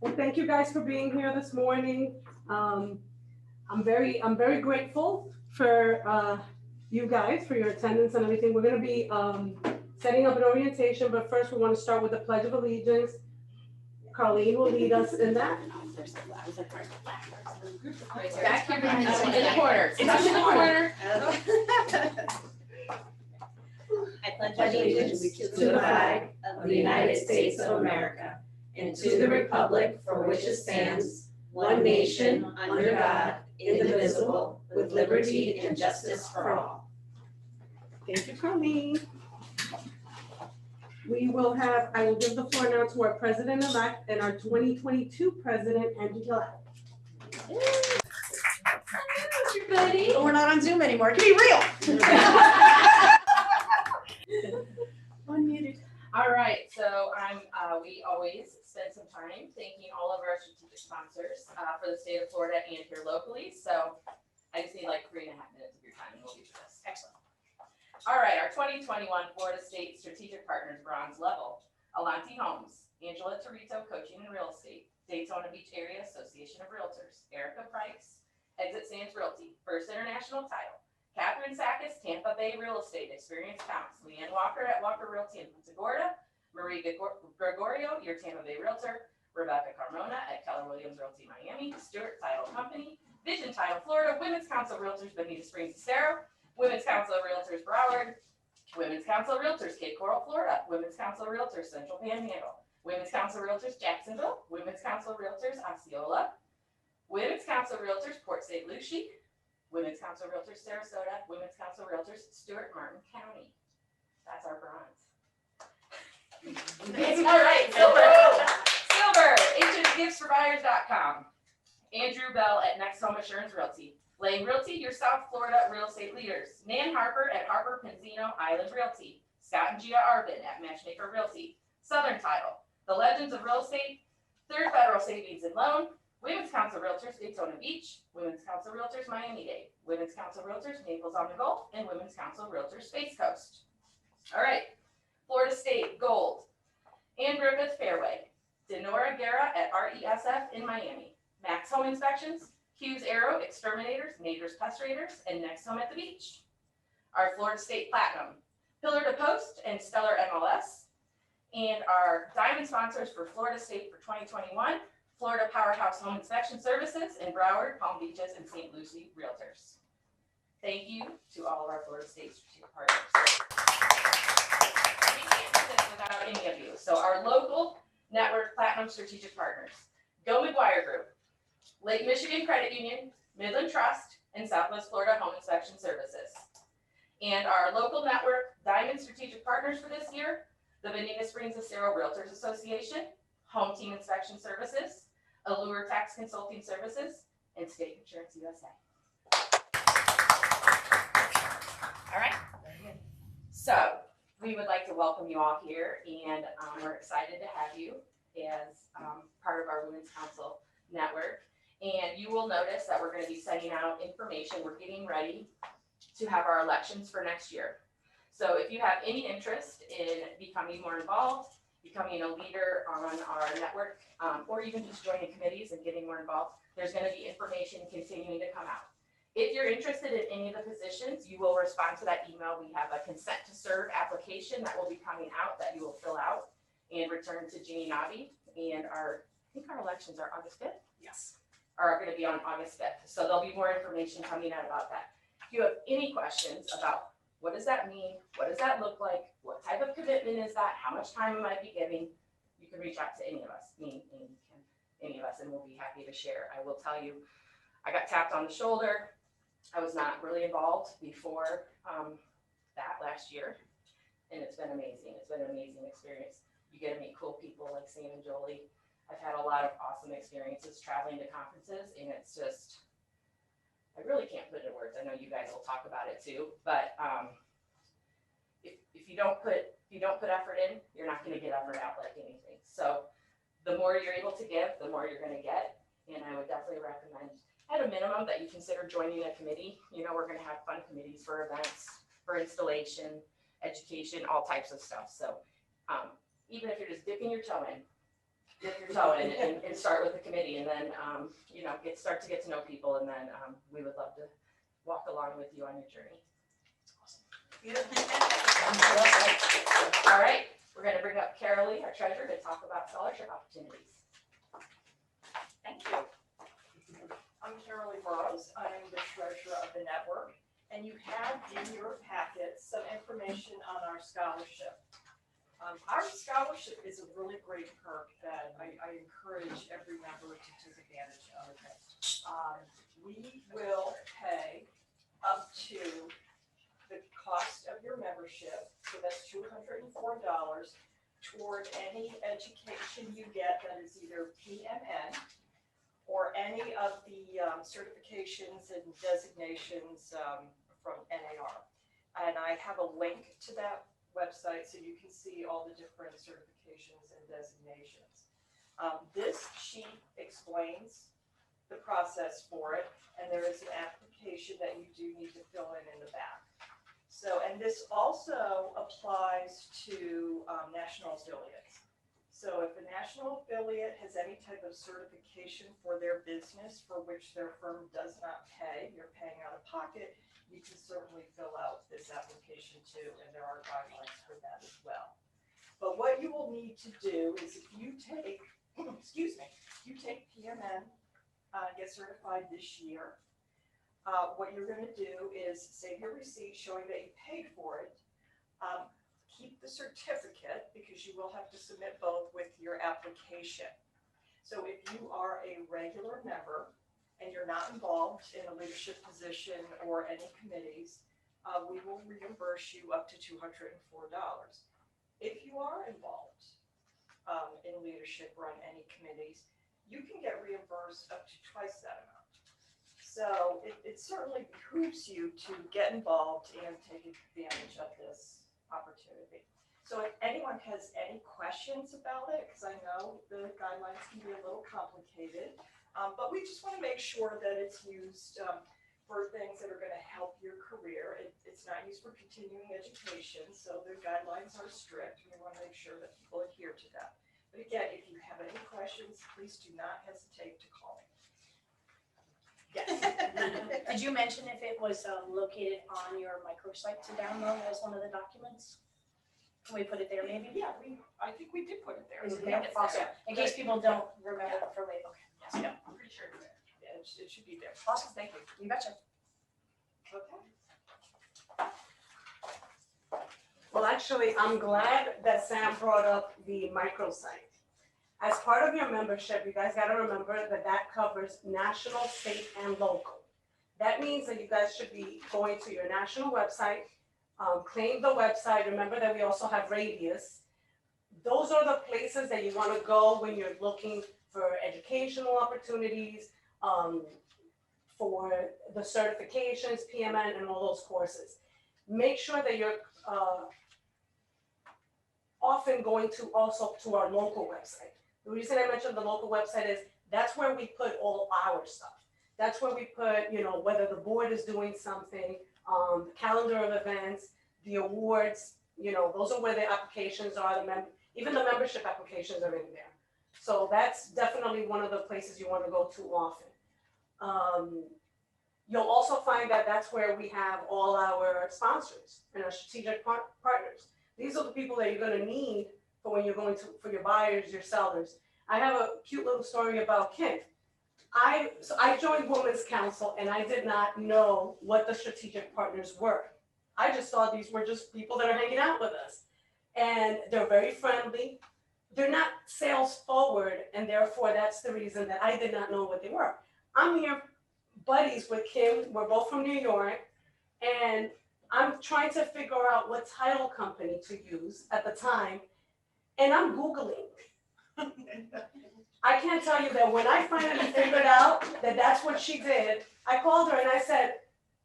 Well, thank you guys for being here this morning. I'm very grateful for you guys for your attendance and everything. We're going to be setting up an orientation, but first we want to start with the Pledge of Allegiance. Colleen will lead us in that. Back here, in the corner. In the corner. I pledge allegiance to the flag of the United States of America and to the republic for which it stands, one nation, under God, indivisible, with liberty and justice for all. Thank you, Colleen. I will give the floor now to our president-elect and our 2022 president, Angela. Everybody. We're not on Zoom anymore. It can be real. Unmuted. All right, so we always spend some time thanking all of our strategic sponsors for the state of Florida and here locally. So I just need like 3.5 minutes of your time and we'll do this. Excellent. All right, our 2021 Florida State Strategic Partners Bronze Level: Alante Homes, Angela Torito Coaching and Real Estate, Daytona Beach Area Association of Realtors, Erica Price, Exit Sands Realty, First International Title, Catherine Sakis, Tampa Bay Real Estate, Experience Counts, Leanne Walker at Walker Realty in Punta Gorda, Marie Gregorio, your Tampa Bay Realtor, Rebecca Carmona at Keller Williams Realty Miami, Stewart Title Company, Vision Title Florida, Women's Council Realtors Bonita Springs Estero, Women's Council Realtors Broward, Women's Council Realtors Cape Coral, Florida, Women's Council Realtors Central Panhandle, Women's Council Realtors Jacksonville, Women's Council Realtors Osceola, Women's Council Realtors Port St. Lucie, Women's Council Realtors Sarasota, Women's Council Realtors Stewart Martin County. That's our bronze. All right, silver, hsgiftsforbuyers.com. Andrew Bell at Next Home Assurance Realty. Lane Realty, your South Florida real estate leaders. Nan Harper at Harper Penzino Island Realty. Scott and Gia Arvin at Matchmaker Realty. Southern Title, The Legends of Real Estate, Third Federal Savings and Loan, Women's Council Realtors Daytona Beach, Women's Council Realtors Miami-Dade, Women's Council Realtors Naples on the Gulf, and Women's Council Realtors Space Coast. All right, Florida State Gold, Ann Griffith Fairway, Denora Guerra at RESF in Miami, Max Home Inspections, Hughes Aero Exterminators, Neighbors Pest Raiders, and Next Home at the Beach. Our Florida State Platinum, Pillar to Post and Stellar MLS, and our diamond sponsors for Florida State for 2021, Florida Powerhouse Home Inspection Services in Broward, Palm Beaches, and St. Lucie Realtors. Thank you to all of our Florida State strategic partners. We can't do this without any of you. So our local network platinum strategic partners: Go McGuire Group, Lake Michigan Credit Union, Midland Trust, and Southwest Florida Home Inspection Services. And our local network diamond strategic partners for this year: the Bonita Springs Estero Realtors Association, Home Team Inspection Services, Allure Tax Consulting Services, and State Insurance USA. All right. So we would like to welcome you all here, and we're excited to have you as part of our Women's Council Network. And you will notice that we're going to be sending out information. We're getting ready to have our elections for next year. So if you have any interest in becoming more involved, becoming a leader on our network, or even just joining committees and getting more involved, there's going to be information continuing to come out. If you're interested in any of the positions, you will respond to that email. We have a consent to serve application that will be coming out that you will fill out and return to Jeannie Navi. And I think our elections are August 5th? Yes. Are going to be on August 5th. So there'll be more information coming out about that. If you have any questions about what does that mean, what does that look like, what type of commitment is that, how much time am I be giving, you can reach out to any of us, any of us, and we'll be happy to share. I will tell you, I got tapped on the shoulder. I was not really involved before that last year, and it's been amazing. It's been an amazing experience. You get to meet cool people like Sam and Joli. I've had a lot of awesome experiences traveling to conferences, and it's just, I really can't put it in words. I know you guys will talk about it too, but if you don't put effort in, you're not going to get effort out like anything. So the more you're able to give, the more you're going to get. And I would definitely recommend, at a minimum, that you consider joining a committee. You know, we're going to have fun committees for events, for installation, education, all types of stuff. So even if you're just dipping your toe in, dip your toe in and start with the committee and then, you know, start to get to know people and then, we would love to walk along with you on your journey. All right, we're gonna bring up Carolee, our treasurer, to talk about scholarship opportunities. Thank you. I'm Carolee Burrows. I'm the treasurer of the network, and you have in your packet some information on our scholarship. Our scholarship is a really great perk that I encourage every member to take advantage of. We will pay up to the cost of your membership, so that's $204, toward any education you get that is either PMN or any of the certifications and designations from NAR. And I have a link to that website so you can see all the different certifications and designations. This sheet explains the process for it, and there is an application that you do need to fill in the back. So, and this also applies to national affiliates. So if a national affiliate has any type of certification for their business for which their firm does not pay, you're paying out of pocket, you can certainly fill out this application too, and there are guidelines for that as well. But what you will need to do is if you take, excuse me, you take PMN, get certified this year, what you're going to do is save your receipt showing that you paid for it. Keep the certificate because you will have to submit both with your application. So if you are a regular member and you're not involved in a leadership position or any committees, we will reimburse you up to $204. If you are involved in leadership or on any committees, you can get reimbursed up to twice that amount. So it certainly behooves you to get involved and take advantage of this opportunity. So if anyone has any questions about it, because I know the guidelines can be a little complicated, but we just want to make sure that it's used for things that are going to help your career. It's not used for continuing education, so the guidelines are strict. We want to make sure that people adhere to that. But again, if you have any questions, please do not hesitate to call me. Yes. Did you mention if it was located on your microsite to download as one of the documents? Can we put it there maybe? Yeah, I think we did put it there. Is it there? Awesome. In case people don't remember from later. Okay. Yeah, I'm pretty sure it's there. Yeah, it should be there. Awesome. Thank you. You betcha. Okay. Well, actually, I'm glad that Sam brought up the microsite. As part of your membership, you guys gotta remember that that covers national, state, and local. That means that you guys should be going to your national website, claim the website. Remember that we also have Radius. Those are the places that you wanna go when you're looking for educational opportunities, for the certifications, PMN, and all those courses. Make sure that you're often going to also to our local website. The reason I mentioned the local website is that's where we put all our stuff. That's where we put, you know, whether the board is doing something, the calendar of events, the awards, you know, those are where the applications are, even the membership applications are in there. So that's definitely one of the places you want to go to often. You'll also find that that's where we have all our sponsors and our strategic partners. These are the people that you're going to need for when you're going to, for your buyers, your sellers. I have a cute little story about Kim. So I joined Women's Council and I did not know what the strategic partners were. I just thought these were just people that are hanging out with us. And they're very friendly. They're not sales forward, and therefore that's the reason that I did not know what they were. I'm here buddies with Kim. We're both from New York, and I'm trying to figure out what title company to use at the time, and I'm Googling. I can't tell you that when I finally figured out that that's what she did, I called her and I said,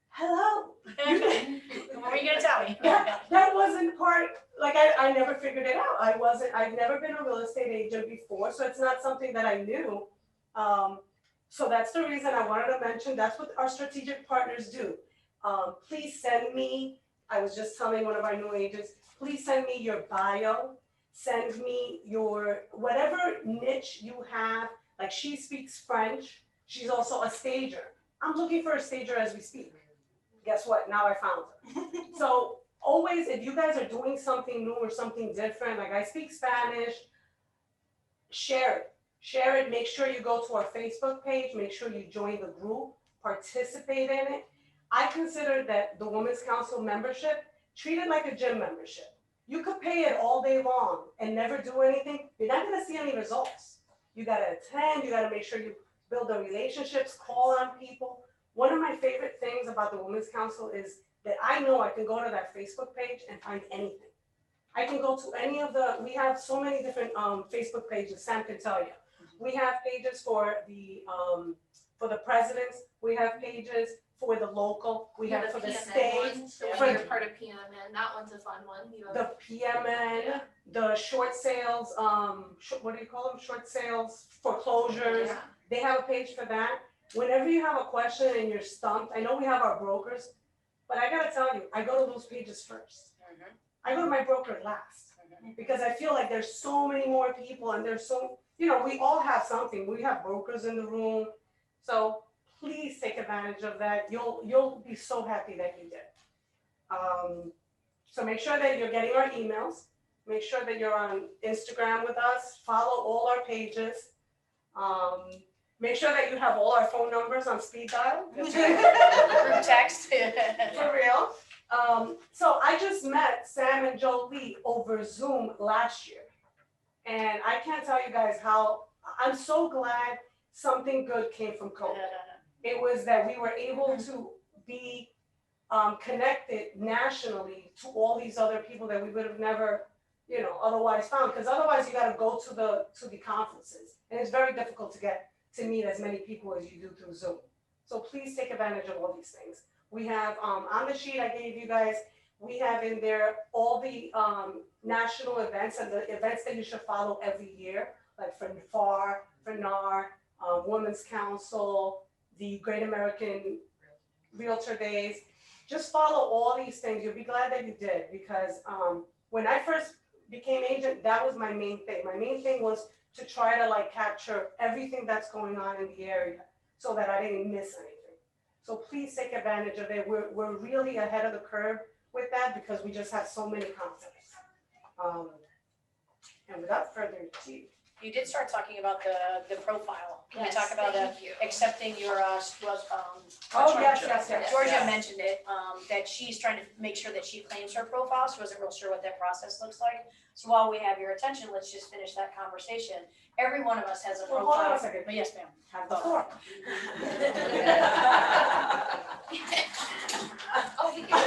hello. What were you gonna tell me? That wasn't part, like I never figured it out. I've never been a real estate agent before, so it's not something that I knew. So that's the reason I wanted to mention, that's what our strategic partners do. Please send me, I was just telling one of our new agents, please send me your bio. send me your, whatever niche you have, like she speaks French, she's also a stager. I'm looking for a stager as we speak. Guess what, now I found her. So always, if you guys are doing something new or something different, like I speak Spanish, share it, make sure you go to our Facebook page, make sure you join the group, participate in it. I consider that the Women's Council membership, treat it like a gym membership. You could pay it all day long and never do anything, you're not gonna see any results. You gotta attend, you gotta make sure you build the relationships, call on people. One of my favorite things about the Women's Council is that I know I can go to that Facebook page and find anything. I can go to any of we have so many different Facebook pages, Sam can tell you. We have pages for the presidents, we have pages for the local, we have for the state, So for when you're part of PMN, that one's a fun one. You have the PMN, the short sales, what do you call them, short sales, foreclosures. Yeah. They have a page for that. Whenever you have a question and you're stumped, I know we have our brokers, but I gotta tell you, I go to those pages first. I go to my broker last, because I feel like there's so many more people and there's so, we all have something. We have brokers in the room. So please take advantage of that. You'll be so happy that you did. So make sure that you're getting our emails. Make sure that you're on Instagram with us. Follow all our pages. Make sure that you have all our phone numbers on speed dial. Group text. For real. So I just met Sam and Joli over Zoom last year. And I can't tell you guys how, I'm so glad something good came from COVID. It was that we were able to be connected nationally to all these other people that we would have never, otherwise found. Because otherwise you gotta go to the conferences. And it's very difficult to meet as many people as you do through Zoom. So please take advantage of all these things. We have, on the sheet I gave you guys, we have in there all the national events and the events that you should follow every year, like for FAR, for NAR, Women's Council, the Great American Realtor Days. Just follow all these things. You'll be glad that you did, because when I first became agent, that was my main thing. My main thing was to try to capture everything that's going on in the area so that I didn't miss anything. So please take advantage of it. We're really ahead of the curve with that because we just have so many concepts. And without further ado. You did start talking about the profile. Can we Yes, talk about thank you. accepting your, Oh, yes. Georgia mentioned it, that she's trying to make sure that she claims her profile. She wasn't real sure what that process looks like. So while we have your attention, let's just finish that conversation. Every one of us has a Well, profile. hold on a second. But yes, ma'am. Have the floor. Oh, we can.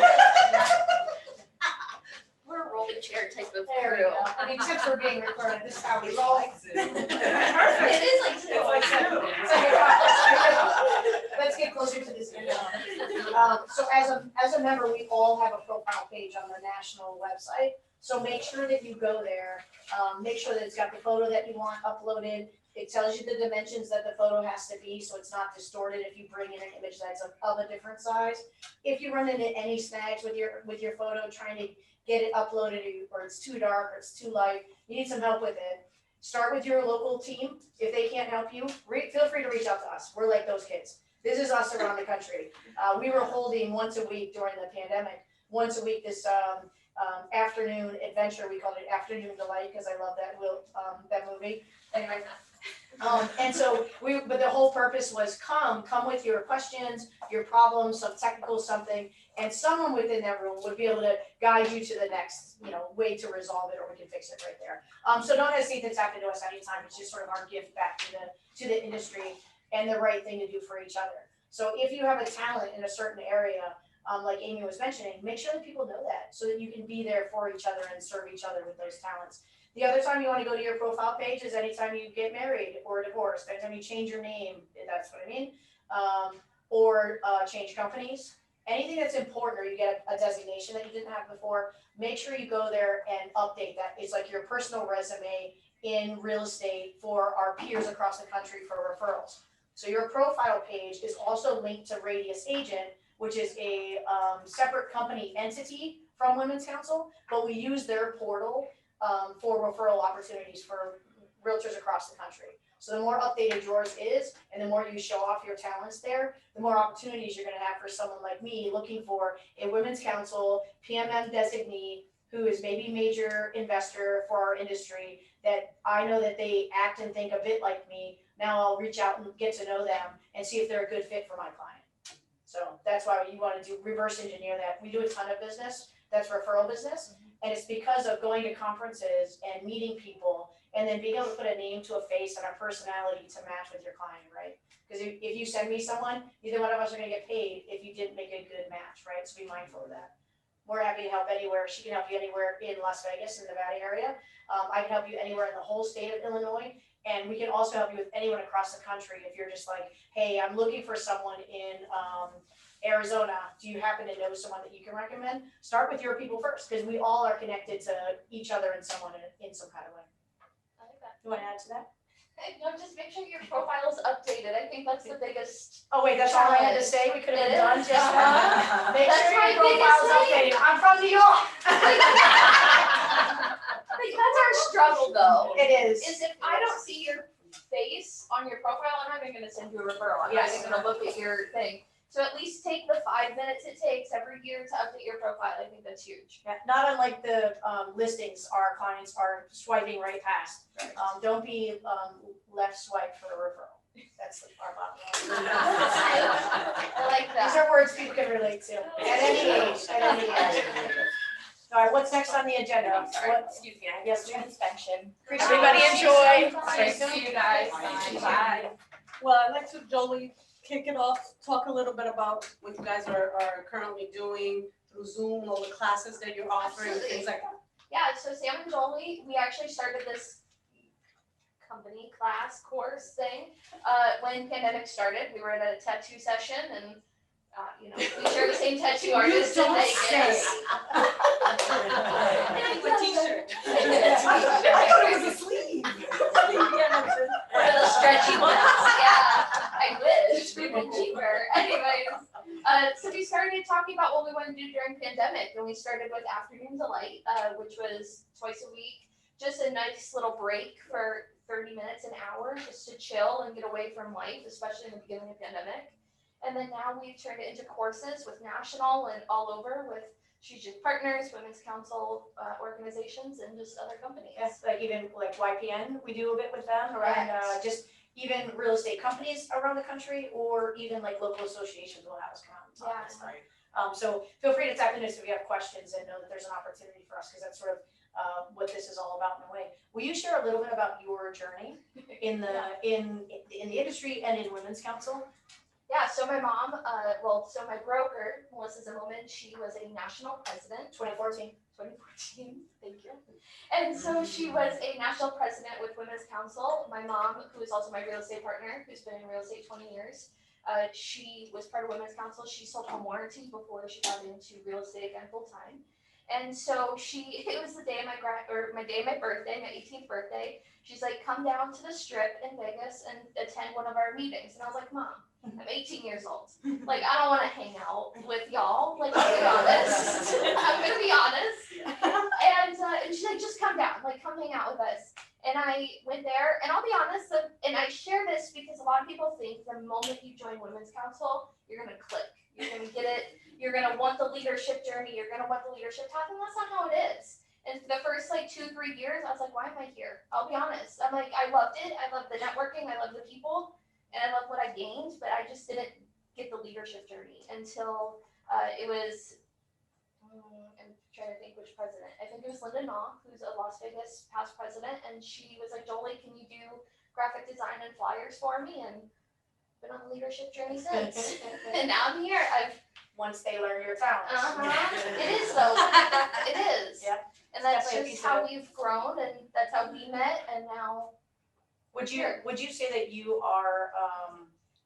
We're a rolling chair type of There we crew. go. I mean, tips are being recorded. This is how we roll. It is like Zoom. It's like Zoom. Let's get closer to this. So as a member, we all have a profile page on the national website. So make sure that you go there, make sure that it's got the photo that you want uploaded. It tells you the dimensions that the photo has to be, so it's not distorted if you bring in an image that's of a different size. If you run into any snags with your photo trying to get it uploaded, or it's too dark or it's too light, you need some help with it, start with your local team. If they can't help you, feel free to reach out to us. We're like those kids. This is us around the country. We were holding once a week during the pandemic, this afternoon adventure. We called it Afternoon Delight because I love that movie. Anyway, and so but the whole purpose was come with your questions, your problems, some technical something, and someone within that room would be able to guide you to the next, way to resolve it, or we can fix it right there. So don't hesitate to tap into us anytime. It's just sort of our gift back to the industry and the right thing to do for each other. So if you have a talent in a certain area, like Amy was mentioning, make sure that people know that so that you can be there for each other and serve each other with those talents. The other time you want to go to your profile page is anytime you get married or divorced, anytime you change your name, if that's what I mean, or change companies. Anything that's important, or you get a designation that you didn't have before, make sure you go there and update that. It's like your personal resume in real estate for our peers across the country for referrals. So your profile page is also linked to Radius Agent, which is a separate company entity from Women's Council, but we use their portal for referral opportunities for realtors across the country. So the more updated yours is, and the more you show off your talents there, the more opportunities you're gonna have for someone like me looking for a women's counsel, PMM designee, who is maybe major investor for our industry, that I know that they act and think a bit like me. Now I'll reach out and get to know them and see if they're a good fit for my client. So that's why you wanna do reverse engineer that. We do a ton of business, that's referral business. And it's because of going to conferences and meeting people and then being able to put a name to a face and a personality to match with your client, right? Because if you send me someone, neither one of us are gonna get paid if you didn't make a good match, right? So be mindful of that. We're happy to help anywhere. She can help you anywhere in Las Vegas, in the Nevada area. I can help you anywhere in the whole state of Illinois. And we can also help you with anyone across the country. If you're just like, hey, I'm looking for someone in Arizona, do you happen to know someone that you can recommend? Start with your people first, because we all are connected to each other and someone in some kind of way. I like that. You wanna add to that? Hey, no, just make sure your profile is updated. I think that's the biggest. Oh wait, that's all I had to say? We could have been done just now. Make That's sure my your profile's biggest updated. I'm from New York. Like, that's our struggle though. It is. Is if I don't see your face on your profile, I'm not even gonna send you a referral. I'm not Yes. even gonna look at your thing. So at least take the 5 minutes it takes every year to update your profile. I think that's huge. Yeah, not unlike the listings our clients are swiping right past. Don't be left swipe for a referral. That's our bottom line. I like These that. are words people can relate to at any age, at any age. All right, what's next on the agenda? I'm sorry, What- excuse me, I have Yes, to do ma'am. inspection. Appreciate Everybody it. enjoy. Bye. Nice to see you guys. Bye. Bye. Well, I'd like to, Joli, kick it off, talk a little bit about what you guys are currently doing through Zoom, all the classes that you're offering, things like that. Yeah, so Sam and Joli, we actually started this company class course thing when pandemic started. We were at a tattoo session and we share the same tattoo artist in Vegas. What t-shirt? I thought it was a sleeve. One of the stretchy ones, yeah. I wish, we'd been cheaper. Anyways, so we started talking about what we wanted to do during pandemic, and we started with Afternoon Delight, which was twice a week, just a nice little break for 30 minutes, an hour, just to chill and get away from life, especially in the beginning of pandemic. And then now we've turned it into courses with national and all over with strategic partners, women's council organizations, and just other companies. Yes, like even like YPN, we do a bit with them, and Correct. just even real estate companies around the country, or even like local associations will have us come out and talk and stuff. So feel free to tap into us if you have questions and know that there's an opportunity for us, because that's sort of what this is all about in a way. Will you share a little bit about your journey in the in the industry and in women's council? Yeah, so my mom, so my broker, Melissa Zimmelman, she was a national president. 2014. 2014, thank you. And so she was a national president with Women's Council. My mom, who is also my real estate partner, who's been in real estate 20 years, she was part of Women's Council. She sold home warranty before she got into real estate again full time. And so it was the day of my birthday, my 18th birthday. She's like, come down to the Strip in Vegas and attend one of our meetings. And I was like, Mom, I'm 18 years old. Like, I don't want to hang out with y'all. Like, I'll be honest. I'm gonna be honest. And she's like, just come down. Like, come hang out with us. And I went there, and I'll be honest, and I share this because a lot of people think the moment you join Women's Council, you're gonna click. You're gonna get it. You're gonna want the leadership journey. You're gonna want the leadership path, and that's not how it is. And for the first 2-3 years, I was like, why am I here? I'll be honest. I'm like, I loved it. I loved the networking. I loved the people. And I love what I gained, but I just didn't get the leadership journey until it was, I'm trying to think which president. I think it was Linda Naw, who's a Las Vegas past president, and she was like, Joli, can you do graphic design and flyers for me? And been on the leadership journey since. And now I'm here. Once they learn your talents. It is though. It is. Yep. And that's Definitely a just piece of how we've grown, and that's how we met, and now. Would you say that you are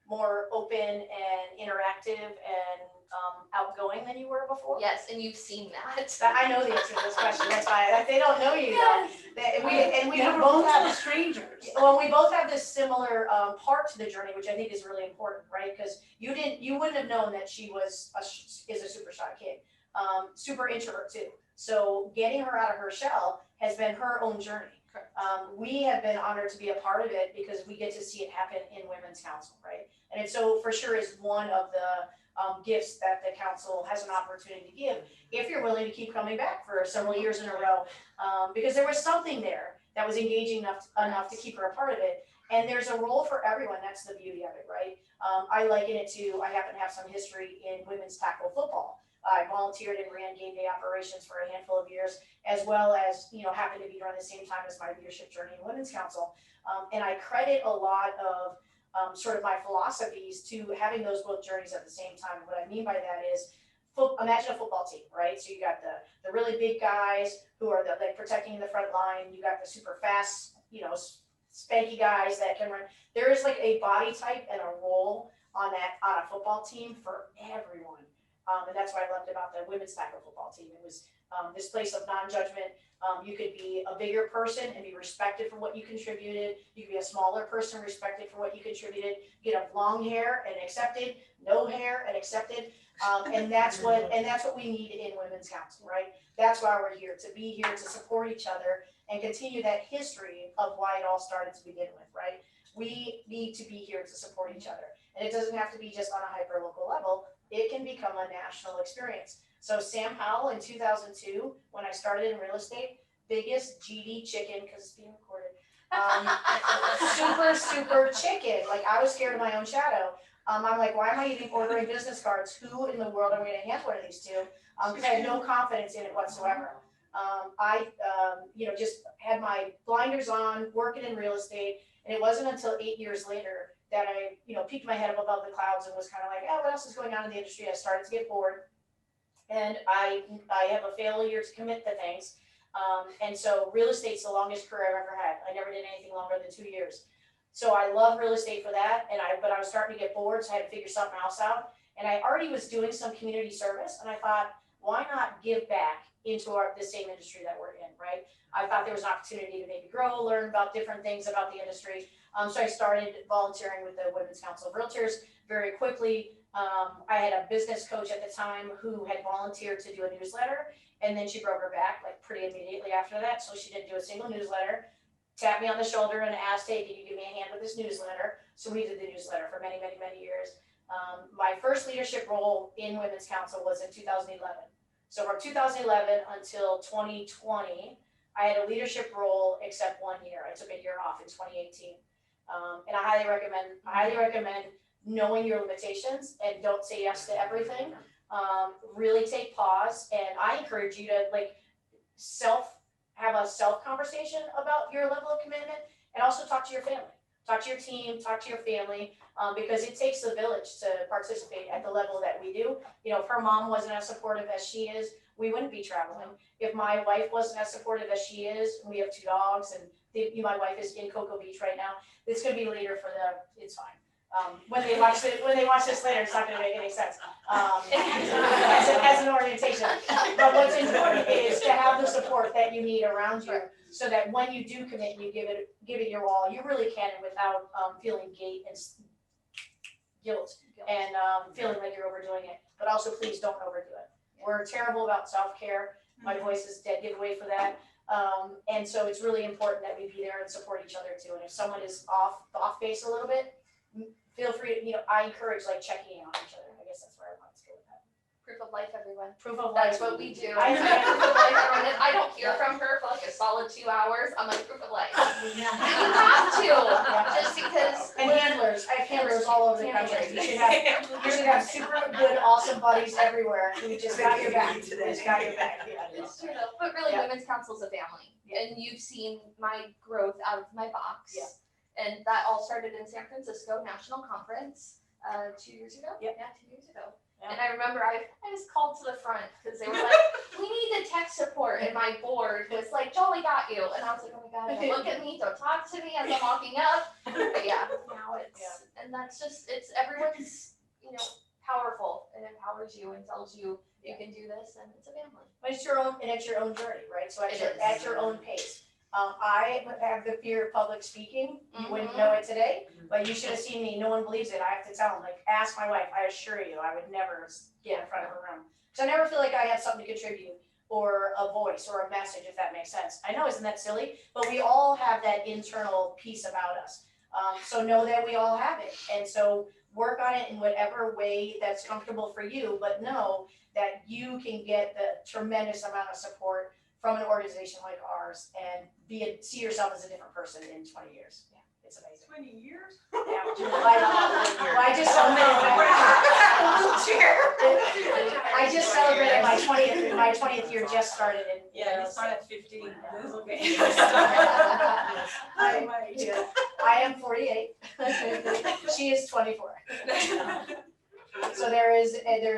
more open and interactive and outgoing than you were before? Yes, and you've seen that. I know the answer to this question. That's why if they don't know you though. We Never both both have strangers. Well, we both have this similar part to the journey, which I think is really important, right? Because you wouldn't have known that she is a super shy kid, super introvert too. So getting her out of her shell has been her own journey. We have been honored to be a part of it because we get to see it happen in Women's Council, right? And it so for sure is one of the gifts that the council has an opportunity to give if you're willing to keep coming back for several years in a row, because there was something there that was engaging enough to keep her a part of it. And there's a role for everyone. That's the beauty of it, right? I liken it to, I happen to have some history in women's tackle football. I volunteered and ran game day operations for a handful of years, as well as, happened to be around the same time as my leadership journey in Women's Council. And I credit a lot of sort of my philosophies to having those both journeys at the same time. What I mean by that is, imagine a football team, right? So you got the really big guys who are like protecting the front line. You got the super fast, spanky guys that can run. There is like a body type and a role on a football team for everyone. And that's what I loved about the women's tackle football team. It was this place of non-judgment. You could be a bigger person and be respected for what you contributed. You could be a smaller person, respected for what you contributed. You could have long hair and accepted, no hair and accepted. And that's what we need in Women's Council, right? That's why we're here, to be here to support each other and continue that history of why it all started to begin with, right? We need to be here to support each other. And it doesn't have to be just on a hyper-local level. It can become a national experience. So Sam Powell in 2002, when I started in real estate, biggest GD chicken, because it's being recorded, super chicken. Like, I was scared of my own shadow. I'm like, why am I even ordering business cards? Who in the world are we gonna hand one of these to? Because I had no confidence in it whatsoever. I just had my blinders on, working in real estate, and it wasn't until 8 years later that I, peeked my head up above the clouds and was kind of like, what else is going on in the industry? I started to get bored, and I have a failure to commit to things. And so real estate's the longest career I've ever had. I never did anything longer than 2 years. So I love real estate for that, but I was starting to get bored, so I had to figure something else out. And I already was doing some community service, and I thought, why not give back into the same industry that we're in, right? I thought there was an opportunity to maybe grow, learn about different things about the industry. So I started volunteering with the Women's Council of Realtors very quickly. I had a business coach at the time who had volunteered to do a newsletter, and then she broke her back like pretty immediately after that. So she didn't do a single newsletter, tapped me on the shoulder and asked, hey, can you give me a hand with this newsletter? So we did the newsletter for many, many, many years. My first leadership role in Women's Council was in 2011. So from 2011 until 2020, I had a leadership role except 1 year. I took a year off in 2018. And I highly recommend knowing your limitations and don't say yes to everything. Really take pause, and I encourage you to have a self conversation about your level of commitment, and also talk to your family, talk to your team, talk to your family, because it takes a village to participate at the level that we do. If her mom wasn't as supportive as she is, we wouldn't be traveling. If my wife wasn't as supportive as she is, we have 2 dogs, and my wife is in Cocoa Beach right now. It's gonna be later for them. It's fine. When they watch this later, it's not gonna make any sense as an orientation. But what's important is to have the support that you need around you, so that when you do commit and you give it your all, you really can, without feeling guilt and feeling like you're overdoing it. But also, please don't overdo it. We're terrible about self-care. My voice is dead giveaway for that. And so it's really important that we be there and support each other too. And if someone is off base a little bit, feel free to, I encourage checking in on each other. I guess that's where I want to go with that. Proof of life, everyone. Proof of life. That's what we do. I Proof of life, everyone. If I don't hear from her for like a solid 2 hours, I'm like, proof of life. You have to, just because. And handlers, I have handlers all over the country. You should have super good, awesome buddies everywhere who just got your back. Just got your back. It's true though, but really, Yeah. Women's Council's a family, Yeah. and you've seen my growth out of my box. Yeah. And that all started in San Francisco National Conference 2 years ago. Yep. Yeah, 2 years ago. Yeah. And I remember I was called to the front because they were like, we need the tech support, and my board was like, Joli got you, and I was like, oh my god, don't look at me, don't talk to me as I'm walking up. But yeah, now and that's just, it's everyone's, powerful, and empowers you and tells you you can do this, and it's a family. But it's your own journey, right? So It is. at your own pace. I have the fear of public speaking. You wouldn't know it today, but you should have seen me. No one believes it. I have to tell them, ask my wife. I assure you, I would never get in front of a room. Because I never feel like I have something to contribute. or a voice or a message, if that makes sense. I know, isn't that silly? But we all have that internal piece about us. So know that we all have it. And so work on it in whatever way that's comfortable for you, but know that you can get the tremendous amount of support from an organization like ours and see yourself as a different person in 20 years. Yeah, it's amazing. 20 years? Yeah, I just I just celebrated my 20th year just started in. Yeah, you started at 15. That's okay. I am 48. She is 24. So there's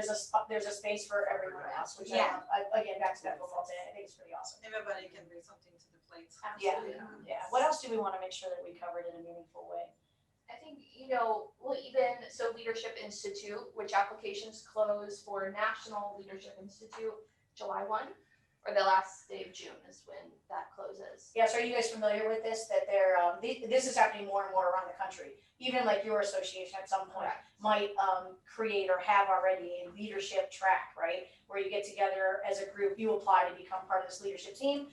a space for everyone else, which Yeah. Again, back to that football thing, I think it's pretty awesome. Everybody can bring something to the plate. Yeah, yeah. What else do we want to make sure that we covered in a meaningful way? I think, Leadership Institute, which applications close for National Leadership Institute July 1, or the last day of June is when that closes. Yeah, so are you guys familiar with this, that this is happening more and more around the country? Even like your association at some point might create or have already a leadership track, right? Where you get together as a group, you apply to become part of this leadership team,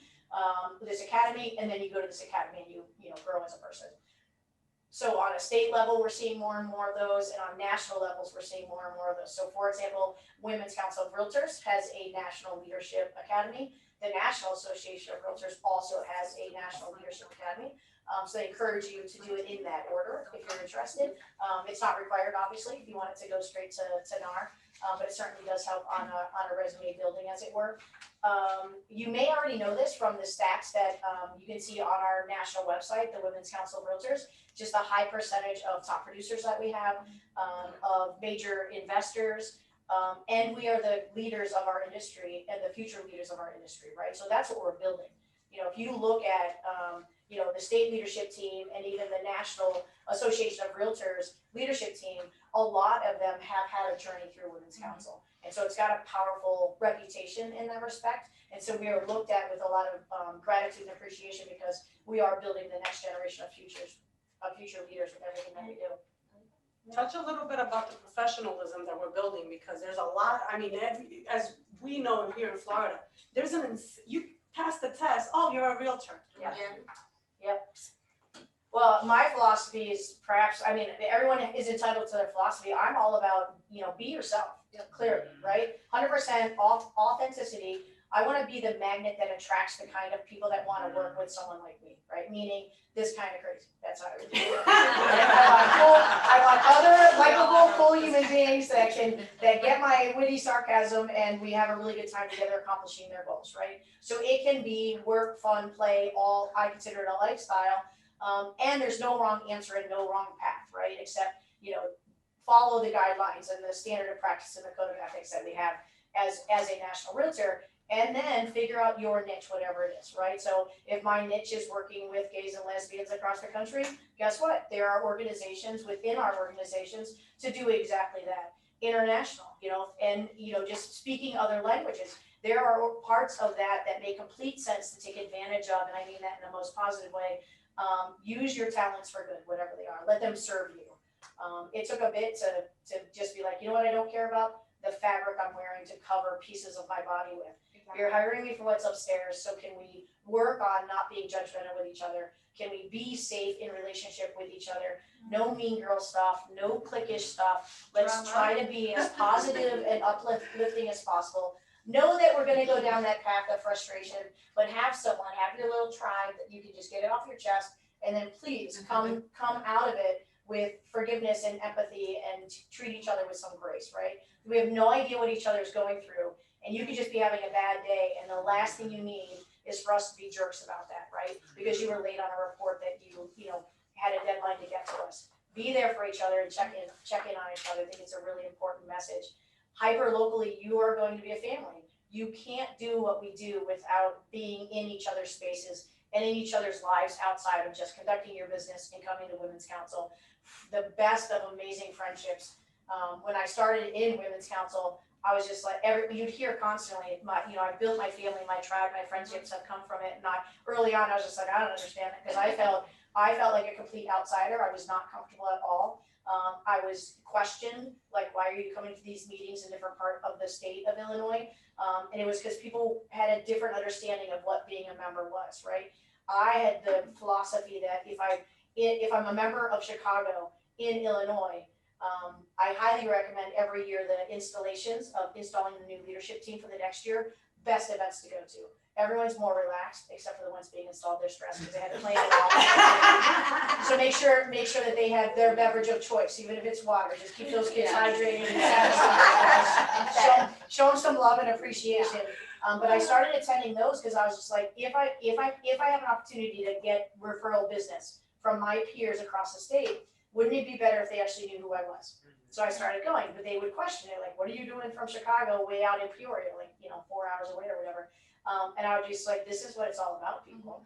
this academy, and then you go to this academy and you grow as a person. So on a state level, we're seeing more and more of those, and on national levels, we're seeing more and more of those. So for example, Women's Council of Realtors has a National Leadership Academy. The National Association of Realtors also has a National Leadership Academy. So they encourage you to do it in that order if you're interested. It's not required, obviously, if you want it to go straight to NAR, but it certainly does help on a resume building, as it were. You may already know this from the stats that you can see on our national website, the Women's Council of Realtors, just a high percentage of top producers that we have, of major investors, and we are the leaders of our industry and the future leaders of our industry, right? So that's what we're building. If you look at the state leadership team and even the National Association of Realtors leadership team, a lot of them have had a journey through Women's Council. And so it's got a powerful reputation in that respect. And so we are looked at with a lot of gratitude and appreciation because we are building the next generation of future leaders with everything that we do. Touch a little bit about the professionalism that we're building, because there's a lot, as we know here in Florida, you pass the test, oh, you're a realtor. Yeah. Yep. Well, my philosophy is perhaps, everyone is entitled to their philosophy. I'm all about, be yourself, clearly, right? 100% authenticity. I want to be the magnet that attracts the kind of people that want to work with someone like me, right? Meaning this kind of crazy. That's how I would do it. I want other likable, cool human beings that get my witty sarcasm, and we have a really good time together accomplishing their goals, right? So it can be work, fun, play, all. I consider it a lifestyle. And there's no wrong answer and no wrong path, right? Except, follow the guidelines and the standard of practice and the code of ethics that we have as a national realtor, and then figure out your niche, whatever it is, right? So if my niche is working with gays and lesbians across the country, guess what? There are organizations within our organizations to do exactly that. International, and, just speaking other languages. There are parts of that make complete sense to take advantage of, and I mean that in the most positive way. Use your talents for good, whatever they are. Let them serve you. It took a bit to just be like, you know what I don't care about? The fabric I'm wearing to cover pieces of my body with. You're hiring me for what's upstairs, so can we work on not being judgmental with each other? Can we be safe in relationship with each other? No mean girl stuff, no cliquish stuff. Let's try to be as positive and uplifting as possible. Know that we're gonna go down that path of frustration, but have your little tribe that you can just get it off your chest, and then please come out of it with forgiveness and empathy and treat each other with some grace, right? We have no idea what each other's going through, and you could just be having a bad day, and the last thing you need is for us to be jerks about that, right? Because you were late on a report that you had a deadline to get to us. Be there for each other and check in on each other. I think it's a really important message. Hyper locally, you are going to be a family. You can't do what we do without being in each other's spaces and in each other's lives outside of just conducting your business and coming to Women's Council. The best of amazing friendships. When I started in Women's Council, I was just like, you'd hear constantly, I built my family, my tribe, my friendships have come from it. And early on, I was just like, I don't understand it, because I felt like a complete outsider. I was not comfortable at all. I was questioned, like, why are you coming to these meetings in different part of the state of Illinois? And it was because people had a different understanding of what being a member was, right? I had the philosophy that if I'm a member of Chicago in Illinois, I highly recommend every year the installations of installing the new leadership team for the next year, best events to go to. Everyone's more relaxed, except for the ones being installed, they're stressed because they had to plan it all. So make sure that they have their beverage of choice, even if it's water, just keep those kids hydrated and satisfied. Show them some love and appreciation. But I started attending those because I was just like, if I have an opportunity to get referral business from my peers across the state, wouldn't it be better if they actually knew who I was? So I started going, but they would question it, like, what are you doing from Chicago way out in Peoria, like, 4 hours away or whatever. And I would just like, this is what it's all about, people,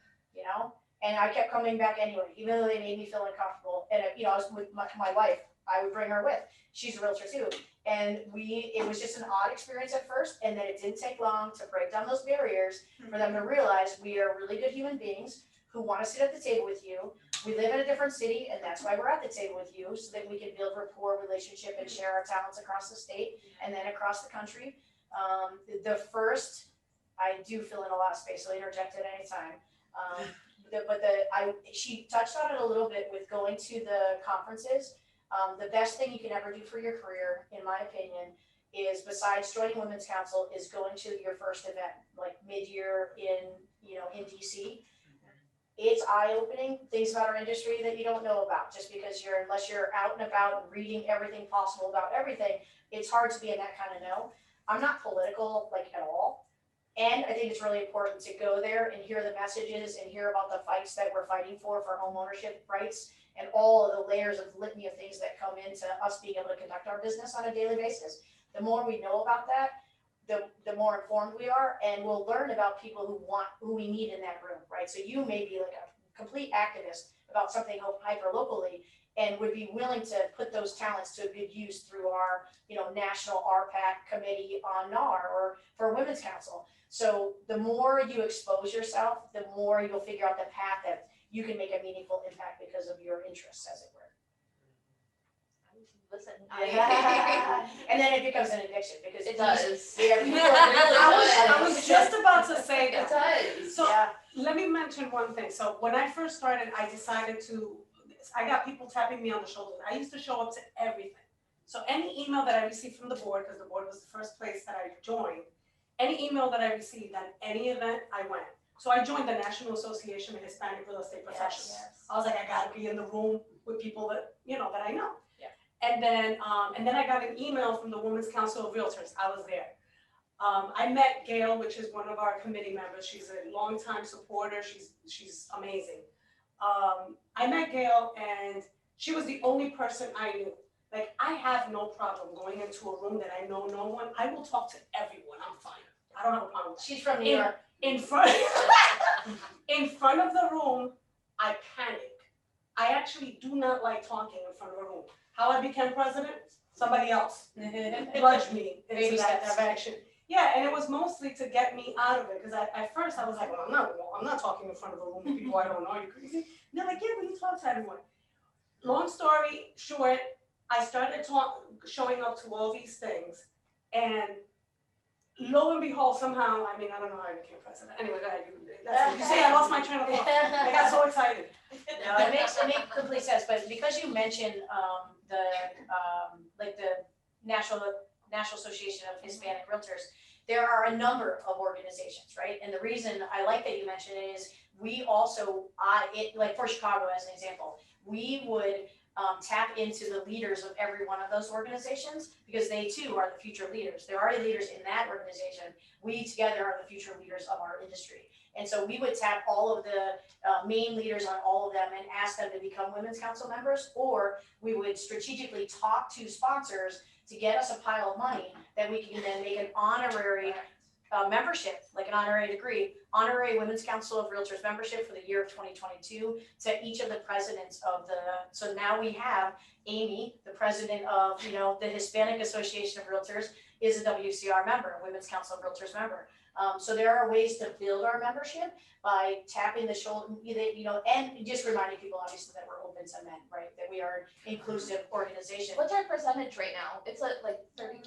And I kept coming back anyway, even though they made me feel uncomfortable. And I was with my wife, I would bring her with. She's a realtor too. And it was just an odd experience at first, and then it didn't take long to break down those barriers for them to realize we are really good human beings who want to sit at the table with you. We live in a different city, and that's why we're at the table with you, so that we can build rapport, relationship, and share our talents across the state and then across the country. I do fill in a lot of space, so interject at any time. She touched on it a little bit with going to the conferences. The best thing you can ever do for your career, in my opinion, is besides joining Women's Council, is going to your first event, like mid-year in DC. It's eye-opening, things about our industry that you don't know about, just because unless you're out and about and reading everything possible about everything, it's hard to be in that kind of know. I'm not political, like, at all. And I think it's really important to go there and hear the messages and hear about the fights that we're fighting for home ownership rights and all of the layers of litany of things that come into us being able to conduct our business on a daily basis. The more we know about that, the more informed we are, and we'll learn about people who we need in that room, right? So you may be like a complete activist about something hyper locally and would be willing to put those talents to good use through our, national RPAC committee on NAR or for Women's Council. So the more you expose yourself, the more you'll figure out the path that you can make a meaningful impact because of your interests, as it were. Listen, And then it becomes an addiction because it does. I was just about to say It that. does. So let me mention one thing. So when I first started, I got people tapping me on the shoulder. I used to show up to everything. So any email that I received from the board, because the board was the first place that I joined, any email that I received at any event, I went. So I joined the National Association of Hispanic Real Estate Professionals. Yes. I was like, I gotta be in the room with people that I know. Yeah. And then I got an email from the Women's Council of Realtors. I was there. I met Gail, which is one of our committee members. She's a longtime supporter. She's amazing. I met Gail, and she was the only person I knew. Like, I have no problem going into a room that I know no one. I will talk to everyone. I'm fine. I don't have a problem. She's from New York. In front of the room, I panic. I actually do not like talking in front of a room. How I became president? Somebody else nudged me into that action. Yeah, and it was mostly to get me out of it, because at first I was like, well, I'm not talking in front of a room with people I don't know. You crazy? And they're like, yeah, but you talk to everyone. Long story short, I started showing up to all these things, and lo and behold, somehow, I don't know how I became president. Anyway, go ahead. You say I lost my train of thought. I got so excited. No, it makes complete sense, but because you mentioned the National Association of Hispanic Realtors, there are a number of organizations, right? And the reason I like that you mentioned it is we also, like for Chicago as an example, we would tap into the leaders of every one of those organizations, because they too are the future leaders. They're already leaders in that organization. We together are the future leaders of our industry. And so we would tap all of the main leaders on all of them and ask them to become Women's Council members, or we would strategically talk to sponsors to get us a pile of money that we can then make an honorary membership, like an honorary degree, honorary Women's Council of Realtors membership for the year of 2022 to each of the presidents of the, so now we have Amy, the president of, the Hispanic Association of Realtors, is a WCR member, a Women's Council of Realtors member. So there are ways to build our membership by tapping the shoulder, and just reminding people obviously that we're open to men, right? That we are an inclusive organization. What's our percentage right now? It's at like 30%,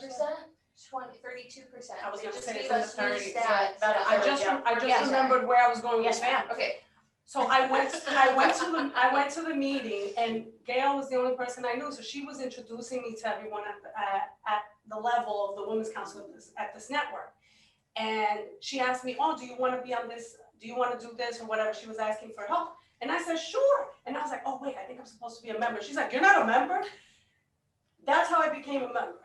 32%. I was They gonna just say gave it's in the us new 30s. stats. About a I third, just, yeah. I just Yes. remembered where I was going with Yes, that. ma'am. Okay, So I went to the meeting, and Gail was the only person I knew, so she was introducing me to everyone at the level of the Women's Council at this network. And she asked me, oh, do you wanna be on this, do you wanna do this or whatever, she was asking for help. And I said, sure, and I was like, oh wait, I think I'm supposed to be a member. She's like, you're not a member? That's how I became a member.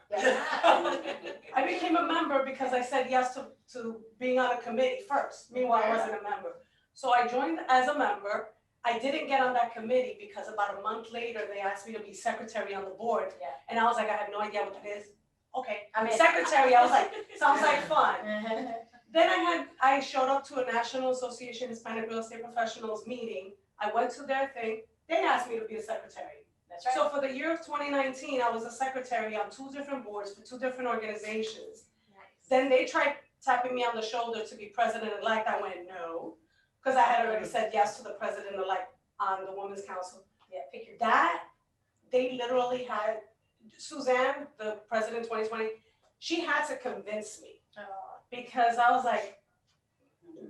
I became a member because I said yes to being on a committee first, meanwhile I wasn't a member. So I joined as a member. I didn't get on that committee because about a month later, they asked me to be secretary on the board. Yeah. And I was like, I have no idea what that is. Okay, I mean- secretary, I was like, sounds like fun. Then I showed up to a National Association of Hispanic Real Estate Professionals meeting. I went to their thing. They asked me to be a secretary. That's right. So for the year of 2019, I was a secretary on 2 different boards for 2 different organizations. Then they tried tapping me on the shoulder to be president-elect. I went, no, because I had already said yes to the president-elect on the Women's Council. Yeah, pick your. That, they literally had, Suzanne, the president 2020, she had to convince me. Because I was like,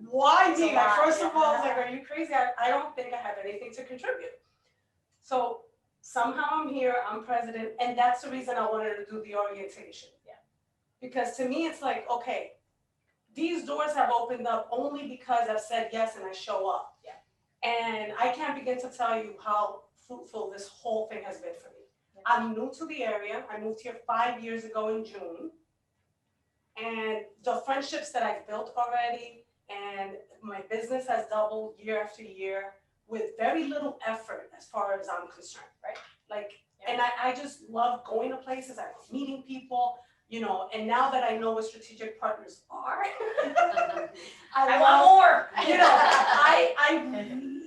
why It's a me? Like, lot, first of all, I was yeah. like, are you crazy? I don't think I have anything to contribute. So somehow I'm here, I'm president, and that's the reason I wanted to do the orientation. Yeah. Because to me, it's like, okay, these doors have opened up only because I've said yes and I show up. Yeah. And I can't begin to tell you how fruitful this whole thing has been for me. Yeah. I'm new to the area. I moved here 5 years ago in June. And the friendships that I've built already, and my business has doubled year after year with very little effort as far as I'm concerned, right? Like, and I just love going to places, I love meeting people, and now that I know what strategic partners are, I want more. I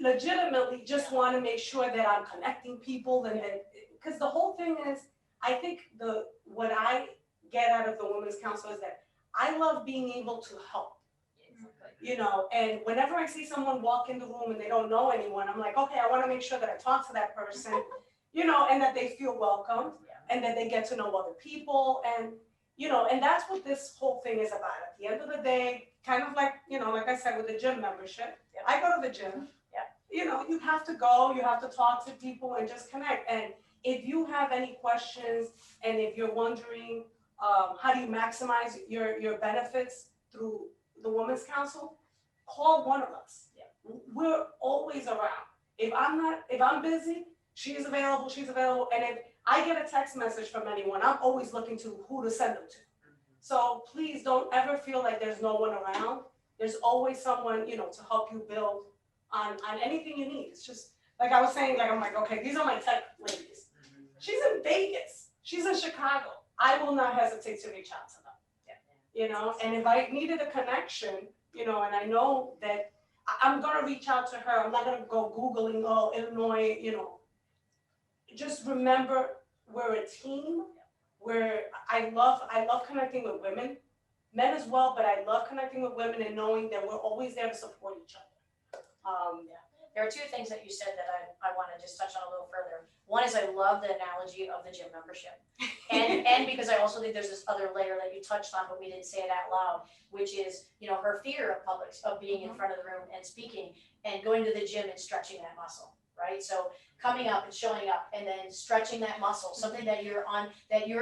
legitimately just want to make sure that I'm connecting people and that, because the whole thing is, I think what I get out of the Women's Council is that I love being able to help. And whenever I see someone walk in the room and they don't know anyone, I'm like, okay, I want to make sure that I talk to that person, and that they feel welcome and that they get to know other people. And, and that's what this whole thing is about. At the end of the day, kind of like, like I said, with the gym membership, I go to the gym. You have to go, you have to talk to people and just connect. And if you have any questions and if you're wondering, how do you maximize your benefits through the Women's Council, call one of us. Yeah. We're always around. If I'm busy, she's available, and if I get a text message from anyone, I'm always looking to who to send them to. So please don't ever feel like there's no one around. There's always someone, to help you build on anything you need. It's just, like I was saying, I'm like, okay, these are my tech ladies. She's in Vegas, she's in Chicago. I will not hesitate to reach out to them. And if I needed a connection, and I know that I'm gonna reach out to her, I'm not gonna go Googling, Illinois, just remember we're a team, I love connecting with women, men as well, but I love connecting with women and knowing that we're always there to support each other. There are 2 things that you said that I want to just touch on a little further. One is I love the analogy of the gym membership. And because I also think there's this other layer that you touched on, but we didn't say it out loud, which is, her fear of being in front of the room and speaking and going to the gym and stretching that muscle, right? So coming up and showing up and then stretching that muscle, something that you're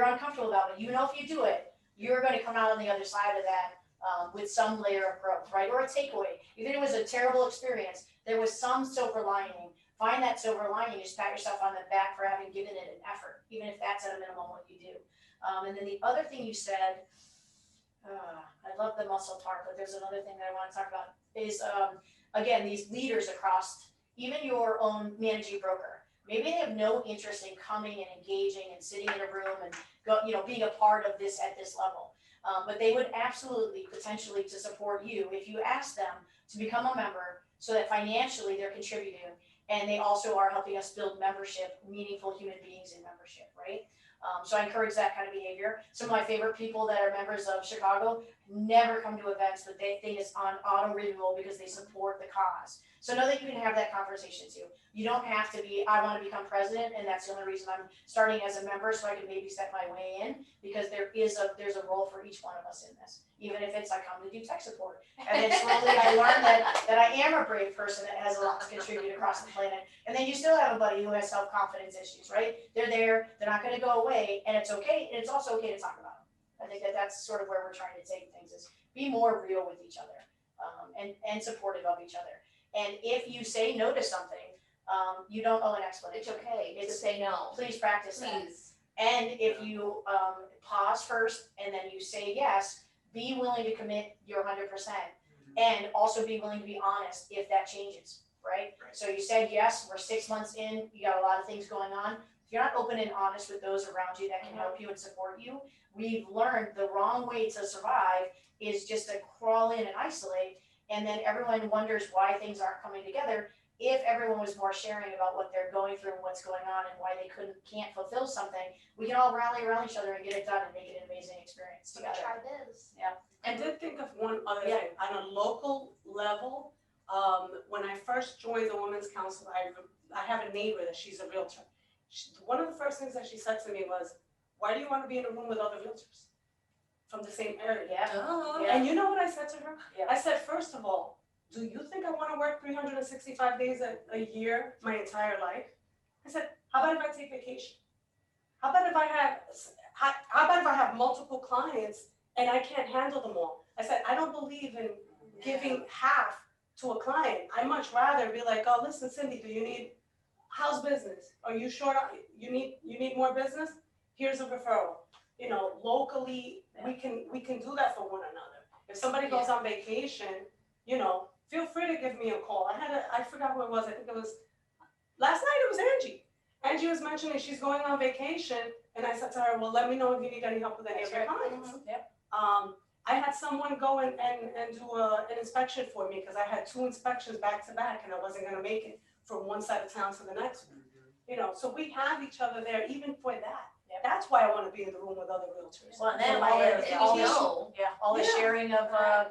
uncomfortable about, but if you do it, you're going to come out on the other side of that with some layer of growth, right? Or a takeaway. Even if it was a terrible experience, there was some silver lining. Find that silver lining, just pat yourself on the back for having given it an effort, even if that's at a minimum what you do. And then the other thing you said, I love the muscle part, but there's another thing that I want to talk about is, again, these leaders across even your own managing broker. Maybe they have no interest in coming and engaging and sitting in a room and being a part of this at this level. But they would absolutely potentially to support you if you ask them to become a member so that financially they're contributing. And they also are helping us build membership, meaningful human beings in membership, right? So I encourage that kind of behavior. Some of my favorite people that are members of Chicago never come to events, but they think it's on auto renewal because they support the cause. So know that you can have that conversation too. You don't have to be, I want to become president, and that's the only reason I'm starting as a member, so I can maybe set my way in, because there's a role for each one of us in this. Even if it's I come to do tech support, and then slowly I learn that I am a brave person that has a lot to contribute across the planet. And then you still have a buddy who has self-confidence issues, right? They're there, they're not going to go away, and it's okay. And it's also okay to talk about them. I think that's sort of where we're trying to take things, is be more real with each other, and supportive of each other. And if you say no to something, you don't owe an explanation. It's okay to say no. Please practice that. Please. And if you pause first and then you say yes, be willing to commit your 100%, and also be willing to be honest if that changes, right? So you said yes, we're 6 months in, you got a lot of things going on. If you're not open and honest with those around you that can help you and support you, we've learned the wrong way to survive is just to crawl in and isolate, and then everyone wonders why things aren't coming together. If everyone was more sharing about what they're going through and what's going on and why they can't fulfill something, we can all rally around each other and get it done and make it an amazing experience I'm gonna together. try this. I did think of one other Yeah. thing, on a local level, when I first joined the Women's Council, I have a neighbor that she's a realtor. One of the first things that she said to me was, why do you want to be in a room with other realtors from the same area? Yeah. And you know what I said to her? Yeah. I said, first of all, do you think I want to work 365 days a year my entire life? I said, how about if I take vacation? How about if I have multiple clients and I can't handle them all? I said, I don't believe in giving half to a client. I much rather be like, oh, listen, Cindy, do you need house business? Are you short? You need more business? Here's a referral. You know, locally, we can do that for one another. If somebody goes on vacation, you know, feel free to give me a call. I forgot who it was. I think it was last night. It was Angie. Angie was mentioning she's going on vacation, and I said to her, well, let me know if you need any help with any of your clients. Yep. I had someone go and do an inspection for me because I had 2 inspections back to back, and I wasn't going to make it from one side of town to the next one. You know, so we have each other there even for that. Yep. That's why I want to be in the room with other realtors. Well, and then So all the Yeah. sharing of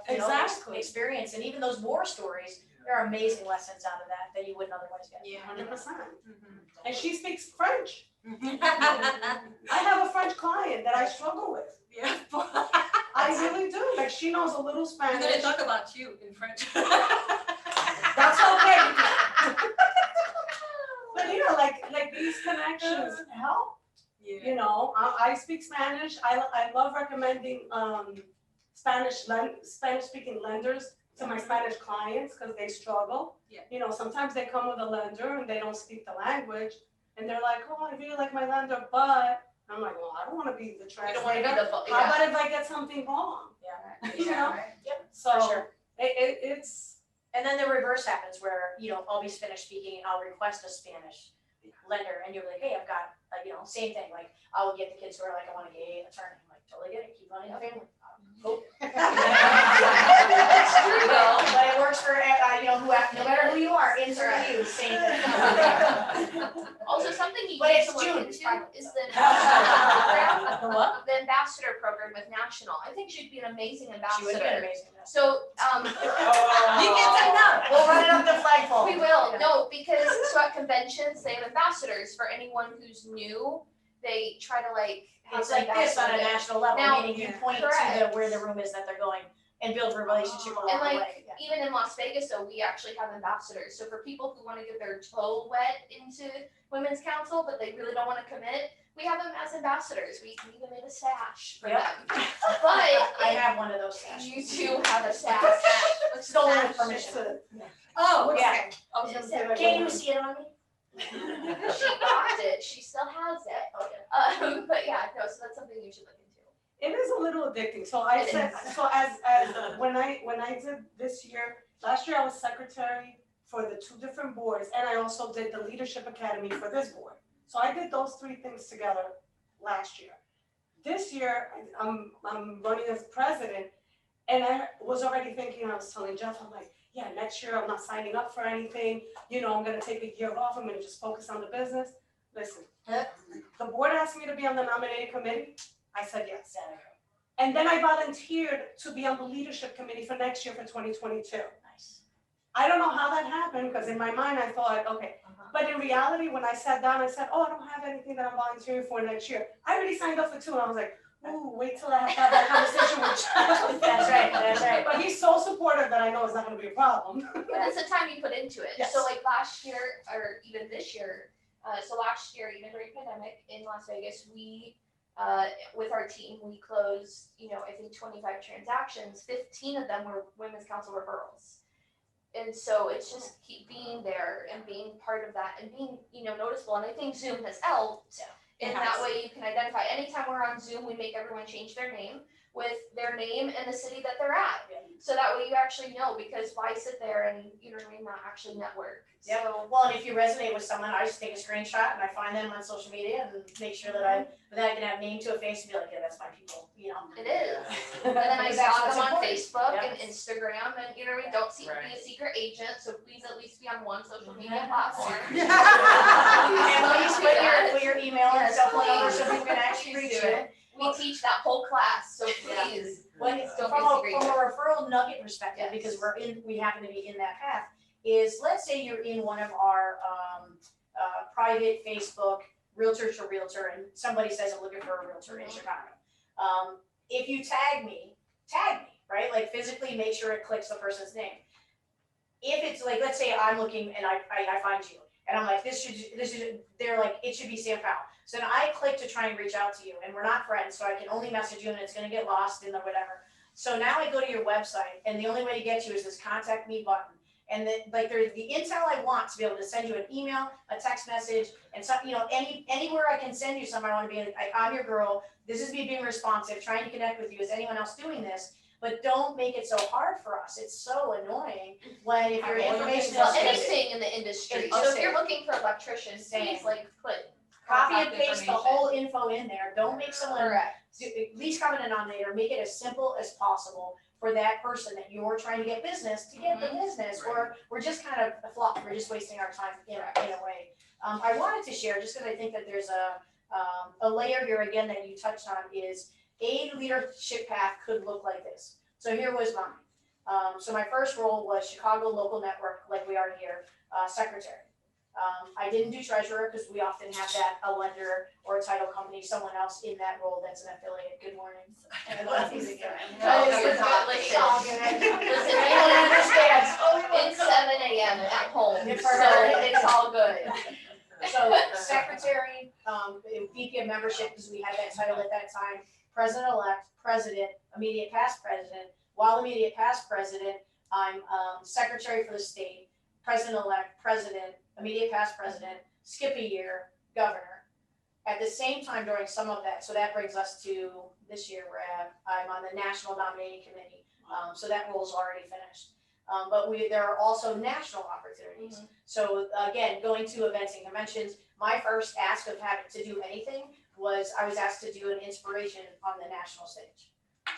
Exactly. experience, and even those war stories, there are amazing lessons out of that you wouldn't otherwise get. 100%. And she speaks French. I have a French client that I struggle with. Yeah. I really do. Like, she knows a little I'm Spanish. gonna talk about you in French. That's okay. But you know, like these connections help. You know, I speak Spanish. I love recommending Spanish speaking lenders to my Spanish clients because they struggle. Yeah. You know, sometimes they come with a lender and they don't speak the language, and they're like, oh, I really like my lender, but I'm like, well, I don't want to be the You don't wanna translator. be the, How about if I get something wrong? Yeah. You know? Yep, So for sure. it's And then the reverse happens where, you know, I'll be Spanish speaking and I'll request a Spanish lender, and you're like, hey, I've got, same thing, like, I'll get the kids who are like, I want a gay attorney. I'm like, totally get it, keep running the family. Cool. It's true though. But it works for, no matter who you are, insert you, same thing. Also, something you But need it's to look June, into it's fine. is the ambassador program. The what? The ambassador program with National. I think she'd be an amazing She would be ambassador. amazing. So, You can't say no. We'll run it up the flagpole. we will, no, because so at conventions, they have ambassadors for anyone who's new. They try to have It's like this on a ambassador. national level, Now, meaning you point to correct. where the room is that they're going and build a relationship along And the way. even in Las Vegas, though, we actually have ambassadors. So for people who want to get their toe wet into Women's Council, but they really don't want to commit, we have them as ambassadors. We even made a sash for Yep. them. But I have one of those sashes. you too have a sash. Stolen permission. Oh, Yeah. okay. I was gonna say that. Can't you see it on me? She got it. She still has it. But yeah, no. So that's something you should look into. It is a little addicting. So I It said, is. so as when I did this year, last year I was secretary for the 2 different boards, and I also did the leadership academy for this board. So I did those 3 things together last year. this year, I'm running as president, and I was already thinking, I was telling Jeff, I'm like, yeah, next year I'm not signing up for anything, you know, I'm gonna take a year off, I'm gonna just focus on the business. Listen, the board asked me to be on the nominating committee, I said yes. And then I volunteered to be on the leadership committee for next year for 2022. Nice. I don't know how that happened, because in my mind I thought, okay, but in reality, when I sat down, I said, oh, I don't have anything that I'm volunteering for next year. I already signed up for 2, and I was like, ooh, wait till I have to have that conversation with Jeff. That's right. But he's so supportive that I know it's not gonna be a problem. But it's the time you put into it. Yes. So like last year, or even this year, so last year, even during pandemic in Las Vegas, we, with our team, we closed, you know, I think 25 transactions, 15 of them were women's council referrals. And so it's just keep being there and being part of that and being, you know, noticeable. And I think Zoom has helped. And that way you can identify, anytime we're on Zoom, we make everyone change their name with their name and the city that they're at. So that way you actually know, because why sit there and, you know what I mean, not actually network. Yep. So Well, and if you resonate with someone, I just take a screenshot and I find them on social media and make sure that I can have name to a face and be like, yeah, that's my people, you know. it is. And then I Because that's stalk what's them on important. Facebook Yep. and Instagram and, you know what I mean, don't be a secret agent, so please at least be on one social media platform. And please put your email and Yes, cell phone number please. so people can actually Please reach do you. it. We teach that whole class, so please. When, Don't from be a, secret from a agent. referral nugget perspective, Yes. because we happen to be in that path, is let's say you're in one of our private Facebook Realtors to Realtor, and somebody says I'm looking for a realtor in Chicago. If you tag me, right? Like physically make sure it clicks the person's name. If it's like, let's say I'm looking and I find you, and I'm like, they're like, it should be Sam Powell. So then I click to try and reach out to you, and we're not friends, so I can only message you and it's gonna get lost in the whatever. So now I go to your website, and the only way to get you is this contact me button. And then, like, there's the intel I want to be able to send you an email, a text message, and some, you know, anywhere I can send you something, I wanna be like, I'm your girl, this is me being responsive, trying to connect with you, is anyone else doing this? But don't make it so hard for us, it's so annoying when if your information Well, is anything in the industry, It's so if you're looking for electricians, Same. please like put copy and contact paste the information. whole info in there, don't make someone, Correct. least common denominator, make it as simple as possible for that person that you're trying to get business to get the business, or we're just kind of a flop, we're just wasting our time in a way. I wanted to share, just because I think that there's a layer here again that you touched on, is a leadership path could look like this. So here was mine. So my first role was Chicago Local Network, like we are here, secretary. I didn't do treasurer because we often have a lender or a title company, someone else in that role that's an affiliate. Good morning. And I love these again. No, That is you're the- good. Listen. It's all good. Listen, Anyone understands? It's 7 a.m. at home, It's so perfect. it's all good. So secretary, VP of membership, because we had that title at that time, president-elect, president, immediate past president. While immediate past president, I'm secretary for the state, president-elect, president, immediate past president, skip a year, governor. At the same time during some of that, so that brings us to this year I'm on the national nominating committee, so that role's already finished. But there are also national opportunities. So again, going to events and conventions, my first ask of having to do anything was I was asked to do an inspiration on the national stage.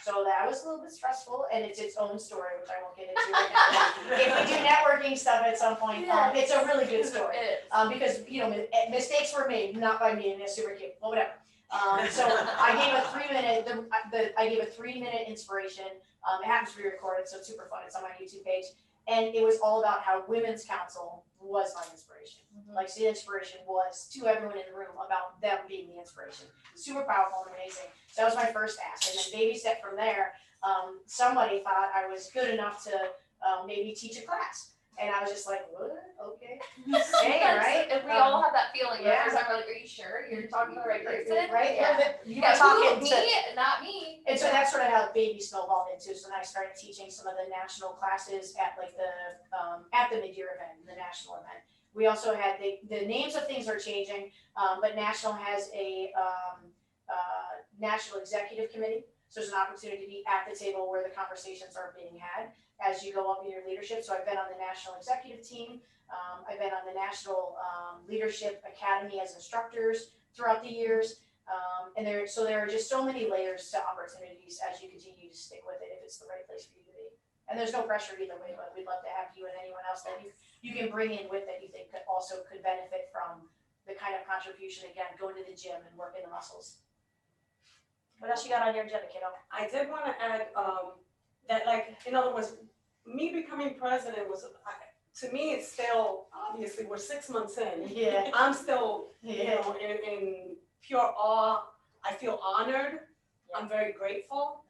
So that was a little bit stressful, and it's its own story, which I won't get into right now. If we do networking stuff at some point, it's a really good story. It is. Because, you know, mistakes were made, not by me, and they're super cute, well, whatever. So I gave a 3-minute inspiration. It happens to be recorded, so it's super fun. It's on my YouTube page. And it was all about how Women's Council was my inspiration. Like, the inspiration was to everyone in the room about them being the inspiration. Super powerful and amazing. So that was my first ask. And then baby step from there, somebody thought I was good enough to maybe teach a class. And I was just like, what? Okay. Say it, right? And we all have that feeling, yeah. every time we're like, are you sure you're talking to the right person? Right? Yeah. You Yeah, were talking who, to. me, not me. And so that's sort of how baby snowballed into. So then I started teaching some of the national classes at like at the mid-year event, the national event. We also had the names of things are changing, but national has a national executive committee. So there's an opportunity to be at the table where the conversations are being had as you go up in your leadership. So I've been on the national executive team. I've been on the national leadership academy as instructors throughout the years. And And there are just so many layers to opportunities as you continue to stick with it if it's the right place for you to be. And there's no pressure either way, but we'd love to have you and anyone else that you can bring in with that you think could benefit from the kind of contribution, again, going to the gym and working the muscles. What else you got on your agenda, kiddo? I did want to add, that like, in other words, me becoming president was, to me, it's still, obviously, we're 6 months in. Yeah. I'm still, you know, in pure awe. I feel honored. I'm very grateful.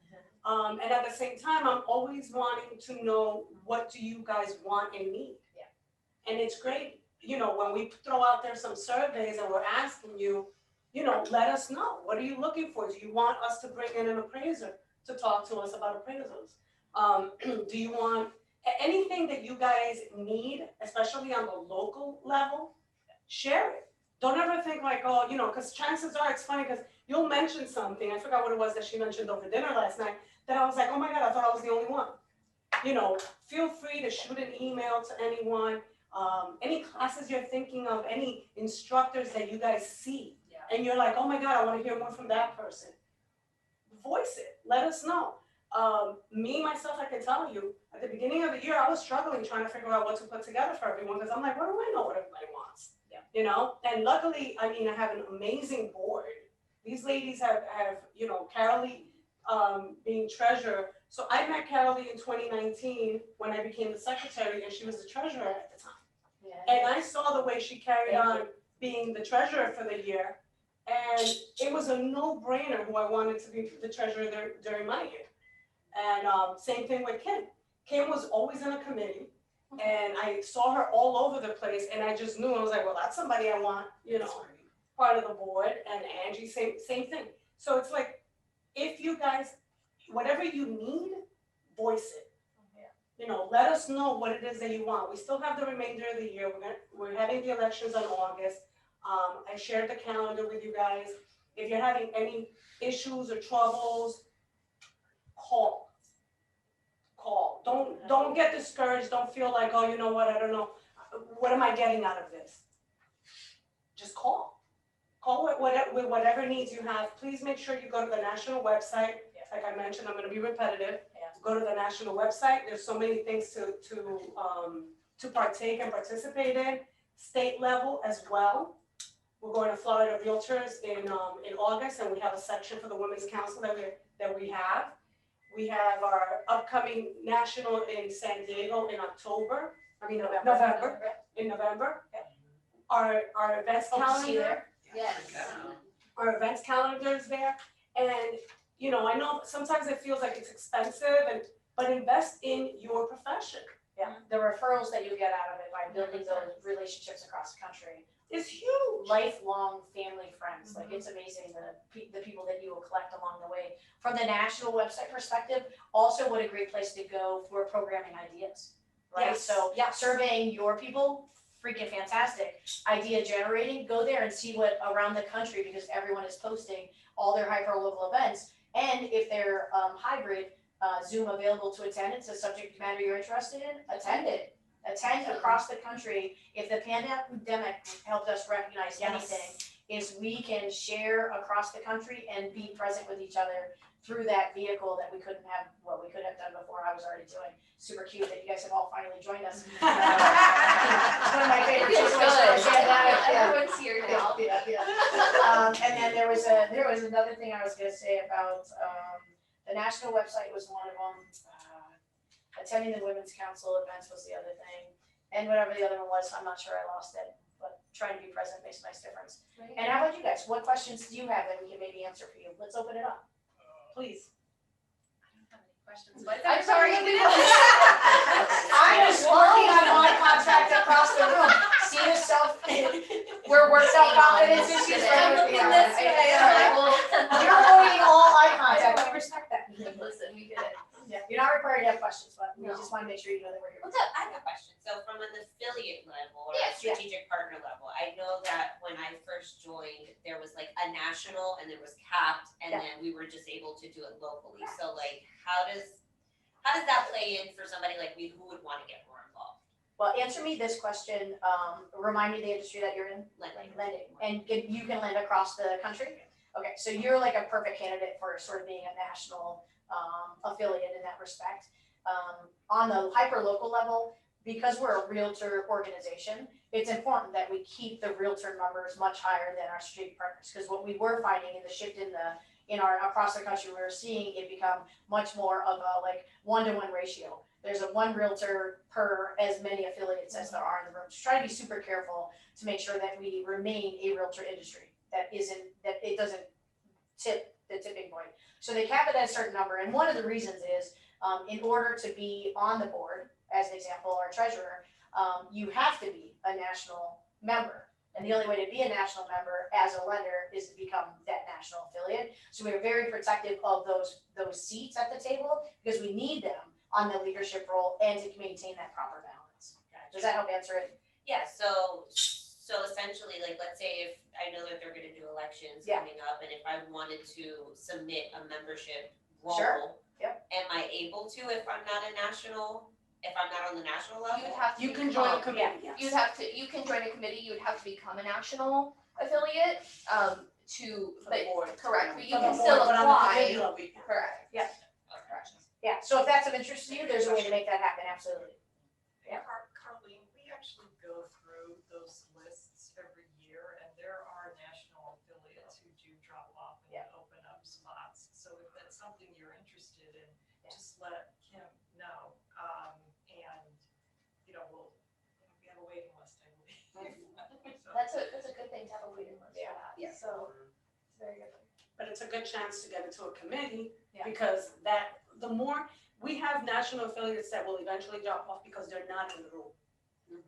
And at the same time, I'm always wanting to know, what do you guys want and need? Yeah. And it's great, you know, when we throw out there some surveys and we're asking you, you know, let us know. What are you looking for? Do you want us to bring in an appraiser to talk to us about appraisals? Do you want anything that you guys need, especially on the local level? Share it. Don't ever think like, oh, you know, because chances are, it's funny because you'll mention something. I forgot what it was that she mentioned over dinner last night, that I was like, oh my God, I thought I was the only one. You know, feel free to shoot an email to anyone. Any classes you're thinking of, any instructors that you guys see, and you're like, oh my God, I want to hear more from that person. Voice it. Let us know. Me, myself, I can tell you, at the beginning of the year, I was struggling trying to figure out what to put together for everyone, because I'm like, what do I know what everybody wants? Yeah. You know, and luckily, I mean, I have an amazing board. These ladies have you know, Carolee, being treasurer. So I met Carolee in 2019 when I became the secretary, and she was the treasurer at the time. Yeah. And I saw the way she carried Thank on being the treasurer for the year. And it was a no-brainer who I wanted to be the treasurer during my year. And same thing with Kim. Kim was always in a committee, and I saw her all over the place, and I just knew, I was like, well, that's somebody I want, you know, part of the board. And Angie, same thing. So it's like, if you guys, whatever you need, voice it. You know, let us know what it is that you want. We still have the remainder of the year. We're having the elections in August. I shared the calendar with you guys. If you're having any issues or troubles, call. Don't get discouraged. Don't feel like, oh, you know what, I don't know. What am I getting out of this? Just call. Call with whatever needs you have. Please make sure you go to the national website. Like I mentioned, I'm gonna be repetitive. Go to the national website. There's so many things to partake and participate in. State level as well. We're going to Florida Realtors in August, and we have a section for the Women's Council that we have. We have our upcoming national in San Diego in November. In November. Our events calendar. Yes. Our events calendar is there, and you know, I know sometimes it feels like it's expensive, but invest in your profession. Yeah, the referrals that you get out of it by building those relationships across the country. It's huge. Lifelong family friends, like it's amazing the people that you will collect along the way. From the national website perspective, also what a great place to go for programming ideas, right? Yes. So surveying your people, freaking fantastic. Idea generating, go there and see what around the country, because everyone is posting all their hyper local events. And if they're hybrid, Zoom available to attend, it's a subject matter you're interested in, attend it. Attend across the country. If the pandemic helped us recognize anything, is we can share across the country and be present with each other through that vehicle that we could have done before. I was already doing. Super cute that you guys have all finally joined us. It's one of my favorite Feels situations. good. Yeah. Everyone's here now. And then there was another thing I was gonna say about the national website was one of them. Attending the Women's Council events was the other thing, and whatever the other one was, I'm not sure, I lost it. But trying to be present makes a nice difference. And how about you guys? What questions do you have that we can maybe answer for you? Let's open it up, please. Questions, but I'm sorry. I was working on eye contact across the room. See yourself. We're self-confidence issues. I'm looking this way. You're avoiding all eye contact. We respect that. Listen, we did it. Yeah, you're not required to have questions, but we No. just want to make sure you know that we're here. What's up? I have a question. So from an affiliate level or a Yes, yeah. strategic partner level, I know that when I first joined, there was like a national and there was capped, and Yeah. then we were just able to do it locally. So like, how does that play in for somebody like me who would want to get more involved? Well, answer me this question. Remind me the industry that you're in. Lending. Lending. And you can lend across the country. Okay, so you're like a perfect candidate for sort of being a national affiliate in that respect. On the hyper-local level, because we're a realtor organization, it's important that we keep the realtor numbers much higher than our strategic partners, because what we were finding in the shift in our across the country, we were seeing it become much more of a like 1-to-1 ratio. There's a one realtor per as many affiliates as there are in the room. Just try to be super careful to make sure that we remain a realtor industry that it doesn't tip the tipping point. So they cap it at a certain number, and one of the reasons is in order to be on the board, as an example, our treasurer, you have to be a national member. And the only way to be a national member as a lender is to become that national affiliate. So we are very protective of those seats at the table because we need them on the leadership role and to maintain that proper balance. Does that help answer it? Yeah, so essentially, like, let's say if I know that they're gonna do elections Yeah. coming up, and if I wanted to submit a membership role. Sure, yep. Am I able to if I'm not on the national level? You would have to You can join a become- committee, yes. you can join a committee, you would have to become a national affiliate, correct, but you can still apply, correct. Yeah, so if that's of interest to you, there's a way to make that happen, absolutely. Yeah. Carleen, we actually go through those lists every year, and there are national affiliates who do drop off and open up spots. So if that's something you're interested in, just let Kim know. And, we have a waiting list, I believe. So- That's a good thing to have a waiting list for that, Yeah. so, it's very good. But it's a good chance to get into a committee, Yeah. because the more, we have national affiliates that will eventually drop off because they're not in the room.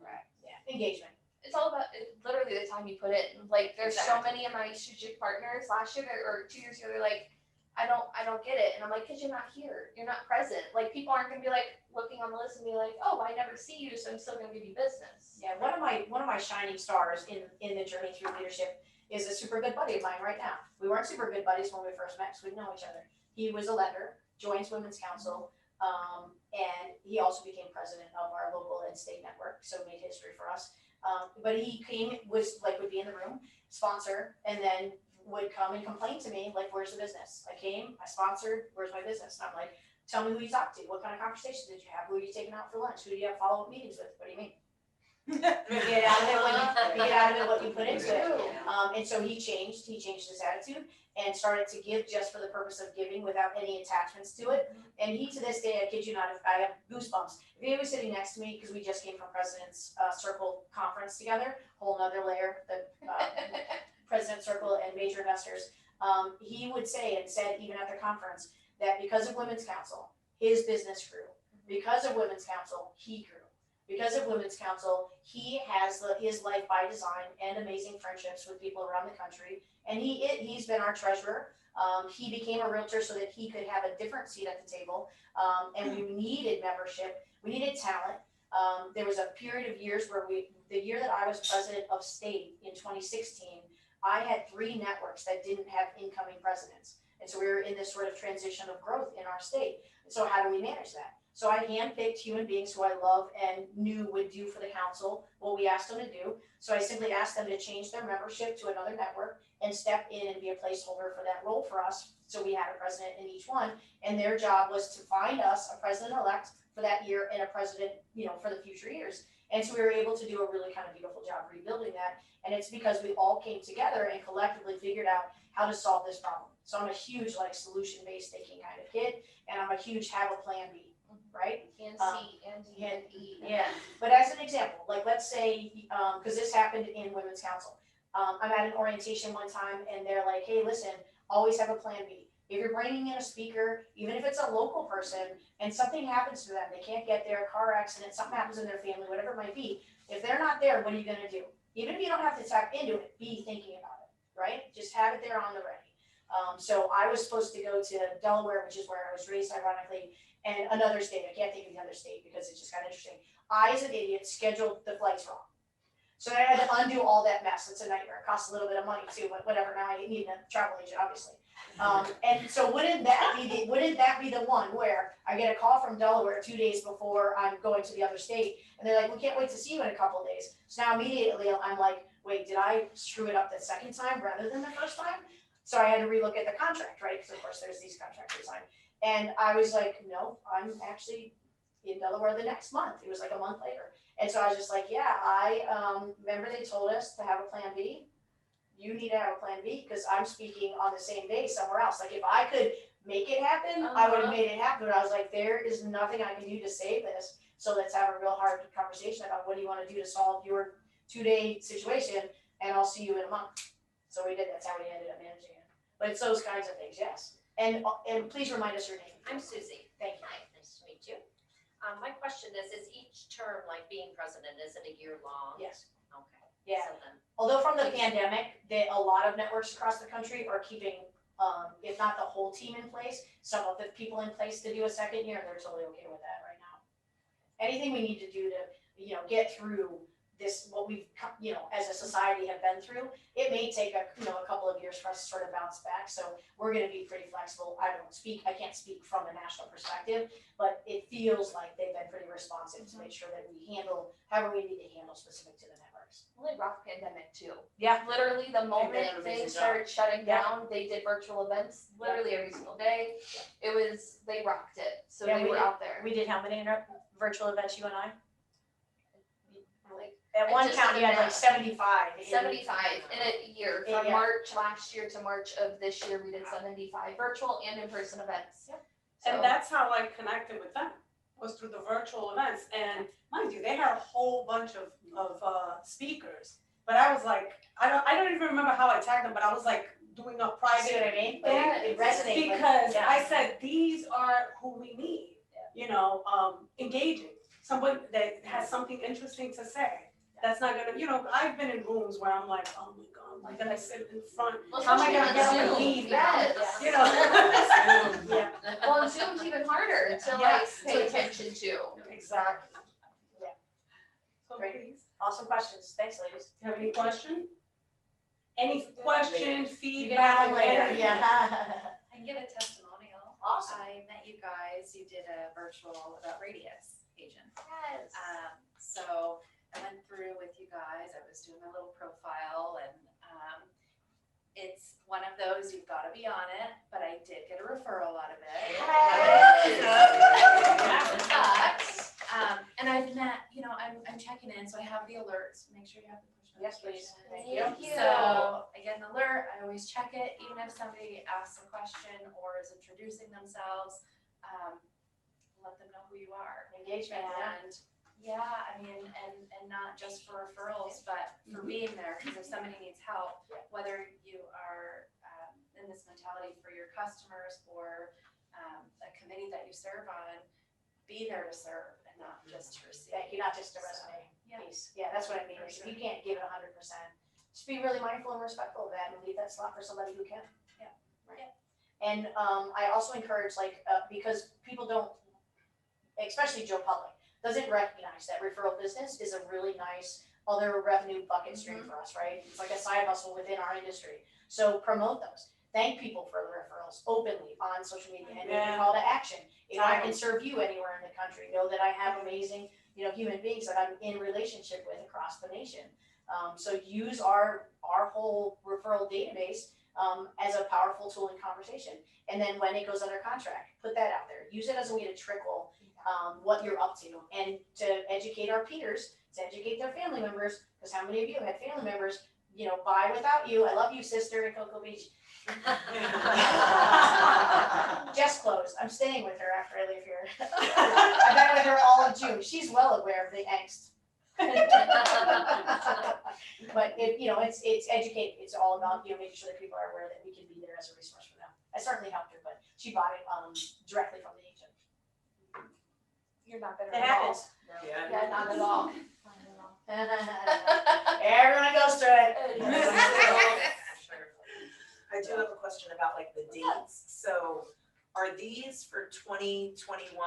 Right, yeah, engagement. It's all about, literally the time you put in, like, there's so many of my strategic partners last year, or 2 years ago, they're like, I don't get it, and I'm like, cause you're not here, you're not present, like, people aren't gonna be like, looking on the list and be like, oh, I never see you, so I'm still gonna give you business. Yeah, one of my shining stars in the journey through leadership is a super good buddy of mine right now. We weren't super good buddies when we first met, because we didn't know each other. He was a lender, joins Women's Council, and he also became president of our local and state network, so made history for us. But he would be in the room, sponsor, and then would come and complain to me, like, where's the business? I came, I sponsored, where's my business? And I'm like, tell me who you talked to, what kind of conversations did you have, who are you taking out for lunch, who do you have follow-up meetings with, what do you mean? You get out of it what you put into it. And so he changed his attitude and started to give just for the purpose of giving without any attachments to it. And he, to this day, I kid you not, I have goosebumps. If he was sitting next to me, because we just came from President's Circle conference together, whole nother layer, the President Circle and major investors, he would say and said even at the conference that because of Women's Council, his business grew. Because of Women's Council, he grew. Because of Women's Council, he has his life by design and amazing friendships with people around the country. And he's been our treasurer. He became a realtor so that he could have a different seat at the table. And we needed membership. We needed talent. There was a period of years where the year that I was president of state in 2016, I had 3 networks that didn't have incoming presidents. And so we were in this sort of transition of growth in our state. And so how do we manage that? So I handpicked human beings who I love and knew would do for the council what we asked them to do. So I simply asked them to change their membership to another network and step in and be a placeholder for that role for us. So we had a president in each one, and their job was to find us a president-elect for that year and a president, for the future years. And so we were able to do a really kind of beautiful job rebuilding that. And it's because we all came together and collectively figured out how to solve this problem. So I'm a huge solution-based thinking kind of kid, and I'm a huge have a plan B. Right? And C, and D, and E. Yeah, but as an example, let's say, because this happened in Women's Council. I'm at an orientation one time and they're like, hey, listen, always have a plan B. If you're bringing in a speaker, even if it's a local person and something happens to them, they can't get there, car accident, something happens in their family, whatever it might be. If they're not there, what are you gonna do? Even if you don't have to tap into it, be thinking about it, right? Just have it there on the ready. So I was supposed to go to Delaware, which is where I was raised, ironically, and another state. I can't think of the other state because it just got interesting. I, as an idiot, scheduled the flights wrong. So I had to undo all that mess. It's a nightmare. It costs a little bit of money too, but whatever. Now I need a travel agent, obviously. And so wouldn't that be the one where I get a call from Delaware 2 days before I'm going to the other state, and they're like, we can't wait to see you in a couple of days. So now immediately I'm like, wait, did I screw it up the second time rather than the first time? So I had to relook at the contract, right, because of course there's these contracts we sign. And I was like, no, I'm actually in Delaware the next month, it was like a month later. And so I was just like, yeah, remember they told us to have a plan B? You need to have a plan B, because I'm speaking on the same day somewhere else. Like, if I could make it happen, I would have made it happen, but I was like, there is nothing I can do to save this. So let's have a real hard conversation about what do you wanna do to solve your 2-day situation, and I'll see you in a month. So we did, that's how we ended up managing it. But it's those kinds of things, yes. And please remind us your name. I'm Susie. Thank you. Hi, nice to meet you. My question is each term, like being president, is it a year long? Yes. Okay. Yeah. So then, Although from the pandemic, a lot of networks across the country are keeping, if not the whole team in place, some of the people in place to do a second year, they're totally okay with that right now. Anything we need to do to, get through this, what we've, as a society have been through, it may take a couple of years for us to sort of bounce back, so we're gonna be pretty flexible. I can't speak from a national perspective, but it feels like they've been pretty responsive to make sure that we handle however we need to handle specific to the networks. Really rough pandemic too. Yeah. Literally the moment did an they amazing started shutting Yeah. down, they did virtual events literally every single day. It was, they rocked it, so Yeah, they we were did. out there. We did how many virtual events, you and I? Like At I one just count, did you had like math. 75. 75 in a year, from Yeah. March last year to March of this year, we did 75 virtual and in-person events. Yep. And So- that's how I connected with them, was through the virtual events. And mind you, they had a whole bunch of speakers. But I was like, I don't even remember how I tagged them, but I was like doing a private See what I mean? thing. It resonates. Because yeah. I said, these are who we need, engaging, someone that has something interesting to say. That's not gonna, I've been in rooms where I'm like, oh my God, why did I sit in front? Well, How am I especially gonna get on up and Zoom, leave now? yes. Yeah, Well, and Zoom's even harder to like Yes. pay attention to. exactly. Yeah. So Great. please, Awesome questions. Thanks, ladies. do you have any question? Any question, You can have feedback? them later. anything? Yeah. I can give a testimonial. Awesome. I met you guys, you did a virtual about Radius agent. Yes. So I went through with you guys, I was doing my little profile and it's one of those, you've gotta be on it, but I did get a referral out of it. And I've met, I'm checking in, so I have the alerts, make sure you have the push Yes, please. notifications. Thank you. So I get an alert, I always check it, even if somebody asks a question or is introducing themselves, let them know who you are. Engagement, yeah. And and not just for referrals, but for being there, because if somebody needs help, whether you are in this mentality for your customers or a committee that you serve on, be there to serve and not just to receive. Thank you, not just a resume Yeah. piece. Yeah, that's what I mean. If you can't give it 100%, just be really mindful and respectful of that and leave that slot for somebody who can. Yeah. Right. And I also encourage, because people don't, especially Joe Public, doesn't recognize that referral business is a really nice other revenue bucket stream for us, right? It's like a side hustle within our industry. So promote those. Thank people for the referrals openly on social media and make a call to action. If I can serve you anywhere in the country, know that I have amazing, human beings that I'm in relationship with across the nation. So use our whole referral database as a powerful tool in conversation. And then when it goes under contract, put that out there. Use it as a way to trickle what you're up to and to educate our peers, to educate their family members, because how many of you have had family members, buy without you, I love you, sister, in Cocoa Beach. Just closed, I'm staying with her after I leave here. I've been with her all of June, she's well aware of the angst. But it's educate, it's all about, making sure that people are aware that we can be there as a resource for them. I certainly helped her, but she bought it directly from the agent. You're not better It at all. happens. Yeah, not at all. Everyone goes through it. I do have a question about the dates. So are these for 2021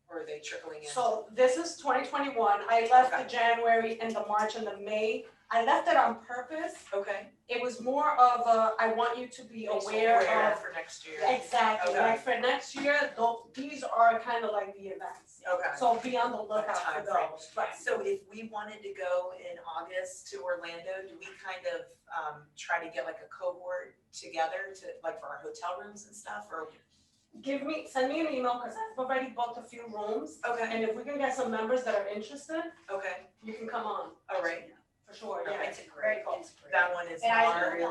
or are they trickling in? So this is 2021. I left the January and the March and the May I left it on purpose. Okay. It was more of a, I want you to be aware of. For next year. Exactly, Okay. like for next year, these are kind of like the events. Okay. So be on the lookout for Time frame. those, right? So if we wanted to go in August to Orlando, do we kind of try to get like a cohort together to like for our hotel rooms and stuff, or? Send me an email, cause I've already booked a few rooms, Okay. and if we can get some members that are interested, Okay. you can come on, All right. for sure, yeah. Okay. It's very cool. That one is And more.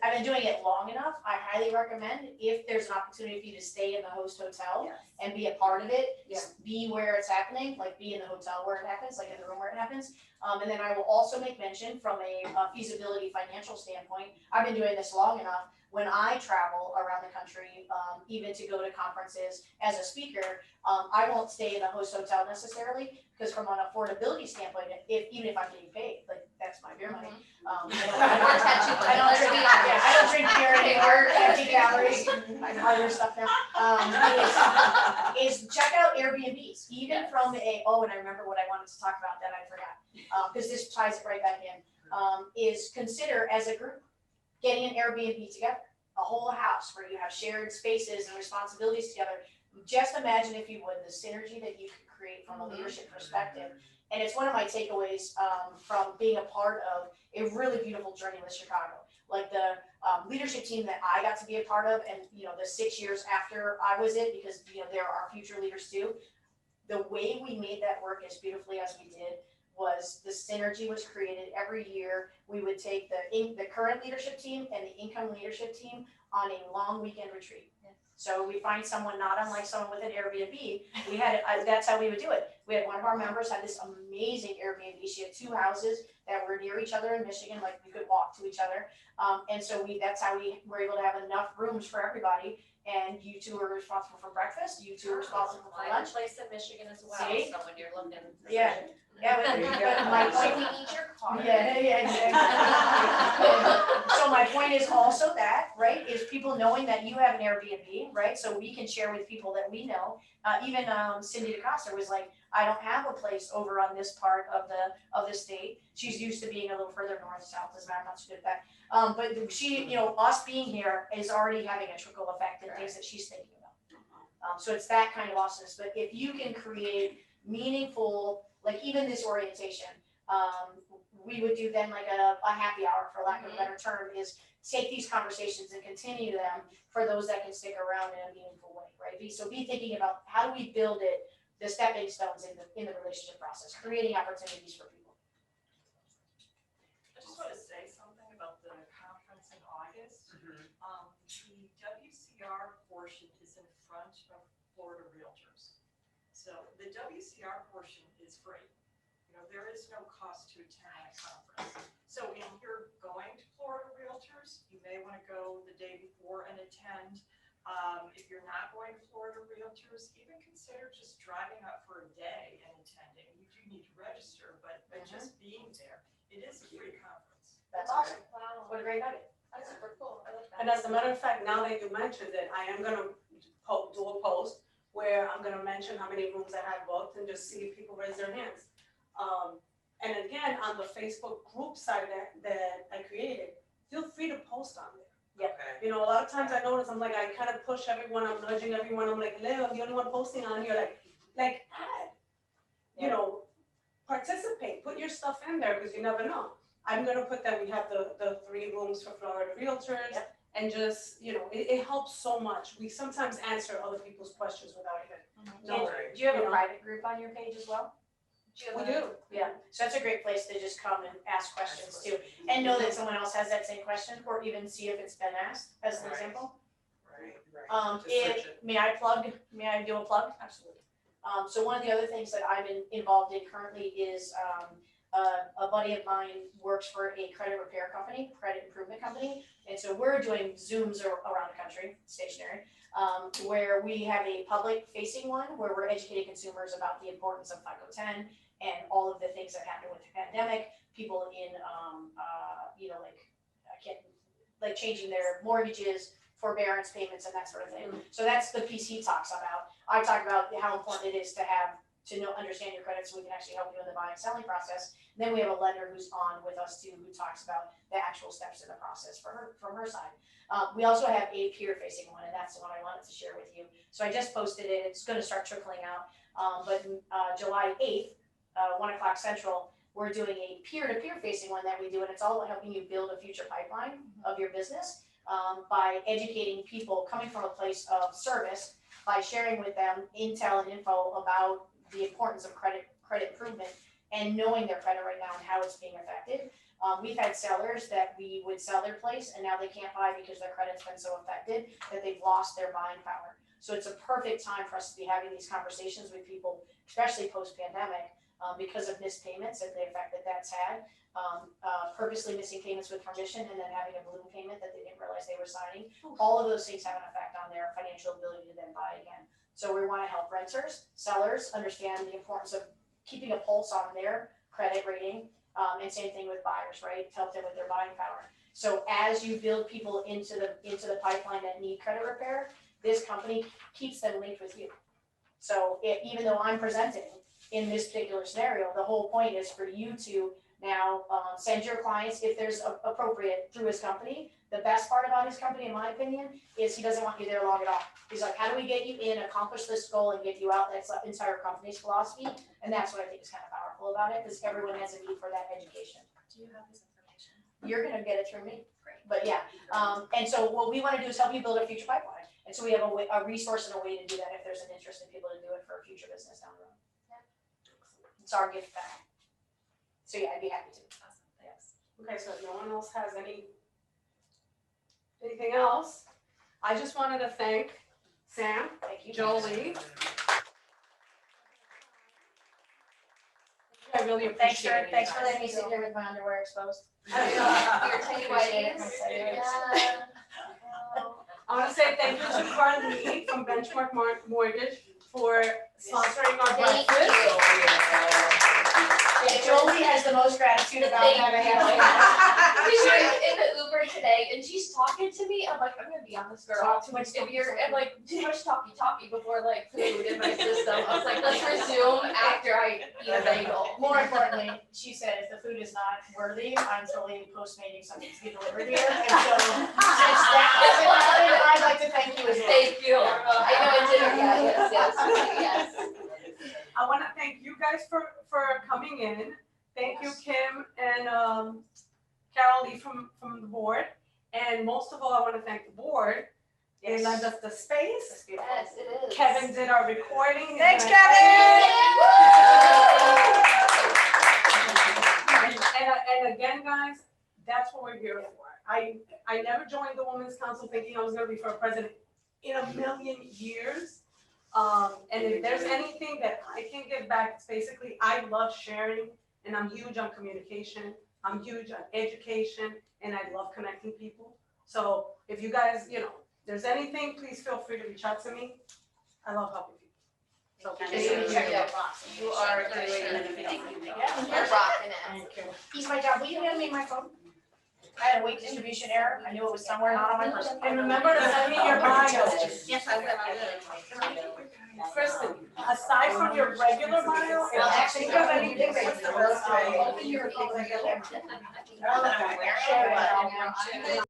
I've been doing it long enough. I highly recommend if there's an opportunity for you to stay in the host hotel Yes. and be a part of it, Yeah. be where it's happening, like be in the hotel where it happens, like in the room where it happens. And then I will also make mention from a feasibility financial standpoint. I've been doing this long enough. When I travel around the country, even to go to conferences as a speaker, I won't stay in the host hotel necessarily, because from an affordability standpoint, even if I'm getting paid, like that's my beer money. Or tattoo money. I don't drink beer anymore, empty calories, other stuff now. Is check out Airbnbs, even from and I remember what I wanted to talk about that I forgot, because this ties it right back in, is consider as a group, getting an Airbnb together, a whole house where you have shared spaces and responsibilities together. Just imagine, if you would, the synergy that you could create from a leadership perspective. And it's one of my takeaways from being a part of a really beautiful journey with Chicago. Like the leadership team that I got to be a part of, and the 6 years after I was it, because there are future leaders too. The way we made that work as beautifully as we did was the synergy was created every year. We would take the current leadership team and the income leadership team on a long weekend retreat. So we find someone not unlike someone with an Airbnb. We had that's how we would do it. We had one of our members had this amazing Airbnb. She had 2 houses that were near each other in Michigan, like we could walk to each other. And so that's how we were able to have enough rooms for everybody. And you two are responsible for breakfast. You two are responsible for lunch. Place in Michigan as well, See? so when you're looking. Yeah. Yeah, but my point. We need your car. Yeah, exactly. So my point is also that, right, is people knowing that you have an Airbnb, right? So we can share with people that we know. Even Cindy DeCosta was like, I don't have a place over on this part of the state. She's used to being a little further north, south, doesn't matter, I'm not so good at that. But she, us being here is already having a trickle effect in things that she's thinking about. So it's that kind of awesomeness. But if you can create meaningful, like even this orientation, we would do then like a happy hour, for lack of a better term, is take these conversations and continue them for those that can stick around in a meaningful way, right? So be thinking about how do we build it, the stepping stones in the relationship process, creating opportunities for people. I just want to say something about the conference in August. The WCR portion is in front of Florida Realtors. So the WCR portion is free. There is no cost to attend that conference. So if you're going to Florida Realtors, you may want to go the day before and attend. If you're not going to Florida Realtors, even consider just driving up for a day and attending. You do need to register, but just being there, it is a free conference. That's awesome. Wow, What a great nugget. that's super cool. I like that. And as a matter of fact, now that you mentioned it, I am gonna do a post where I'm gonna mention how many rooms I have booked and just see if people raise their hands. And again, on the Facebook group side that I created, feel free to post on there. Okay. A lot of times I notice, I'm like, I kind of push everyone, I'm nudging everyone, I'm like, Leo, I'm the only one posting on here, like add, participate, put your stuff in there, because you never know. I'm gonna put that we have the 3 rooms for Florida Realtors, and just, it helps so much. We sometimes answer other people's questions without even knowing. Do you have a private group on your page as well? We do. Yeah, so that's a great place to just come and ask questions too, and know that someone else has that same question, or even see if it's been asked, as an example. Right. Just search it. May I do a plug? Absolutely. So one of the other things that I'm involved in currently is, a buddy of mine works for a credit repair company, credit improvement company, and so we're doing Zooms around the country, stationary, where we have a public facing one, where we're educating consumers about the importance of FICO 10 and all of the things that happened with the pandemic, people in, changing their mortgages, forbearance payments, and that sort of thing. So that's the piece he talks about. I talk about how important it is to have to know, understand your credit so we can actually help you in the buying and selling process. And then we have a lender who's on with us too, who talks about the actual steps in the process from her side. We also have a peer-facing one, and that's the one I wanted to share with you. So I just posted it, it's gonna start trickling out. But July 8th, 1 o'clock Central, we're doing a peer-to-peer facing one that we do, and it's all about helping you build a future pipeline of your business by educating people coming from a place of service, by sharing with them intel and info about the importance of credit improvement and knowing their credit right now and how it's being affected. We've had sellers that we would sell their place and now they can't buy because their credit's been so affected that they've lost their buying power. So it's a perfect time for us to be having these conversations with people, especially post-pandemic, because of missed payments and the effect that that's had. Purposely missing payments with permission and then having a balloon payment that they didn't realize they were signing. All of those things have an effect on their financial ability to then buy again. So we want to help renters, sellers understand the importance of keeping a pulse on their credit rating, and same thing with buyers, right? To help them with their buying power. So as you build people into the pipeline that need credit repair, this company keeps them linked with you. So even though I'm presenting in this particular scenario, the whole point is for you to now send your clients, if there's appropriate, through his company. The best part about his company, in my opinion, is he doesn't want you there long at all. He's like, how do we get you in, accomplish this goal, and get you out? That's the entire company's philosophy, and that's what I think is kind of powerful about it, because everyone has a need for that education. Do you have this information? You're gonna get it through me. Great. But yeah, and so what we wanna do is help you build a future pipeline. And so we have a resource and a way to do that if there's an interest in people to do it for a future business down the road. It's our gift back. So yeah, I'd be happy to. Awesome, thanks. Okay, so if no one else has anything else, I just wanted to thank Sam, Thank you. Joli. I really Thanks appreciate it. for letting me sit here with my underwear exposed. Your tiny Appreciate it. whities. Appreciate it. Yeah. I want to say thank you to Carly from Benchmark Mortgage for sponsoring our Thank breakfast. Yeah, Joli has the most gratitude about Thank having you. had We were in the Uber today and she's talking to me. I'm like, I'm gonna be honest, girl. Talk too much. If you're and like too much talky before like food in my system. I was like, let's resume after I eat a bagel. More importantly, she said if the food is not worthy, I'm totally postmating something to get delivered here. And so since that hasn't happened, I'd like to thank you as well. Thank you. I know I did. Yeah, yes. I want to thank you guys for coming in. Thank you, Kim and Carol Lee from the board. And most of all, I want to thank the board. They lent us the space. Yes, it is. Kevin did our recording. Thanks, And again, guys, that's what we're here for. I never joined the Women's Council thinking I was going to be for president in a million years. And if there's anything that I can give back, it's basically I love sharing, and I'm huge on communication. I'm huge on education, and I love connecting people. So if you guys, there's anything, please feel free to reach out to me. I love helping people. So Thank you. Check that box. You are a great. Yeah. You're rocking it. thank you. Easy my job. Will you hand me my phone? I had a weight distribution error. I knew it was somewhere not on my person. And remember to send me your bio. Yes, I will. Kristen, aside from your regular bio, Well, actually, think of anything that's the open your. Share it.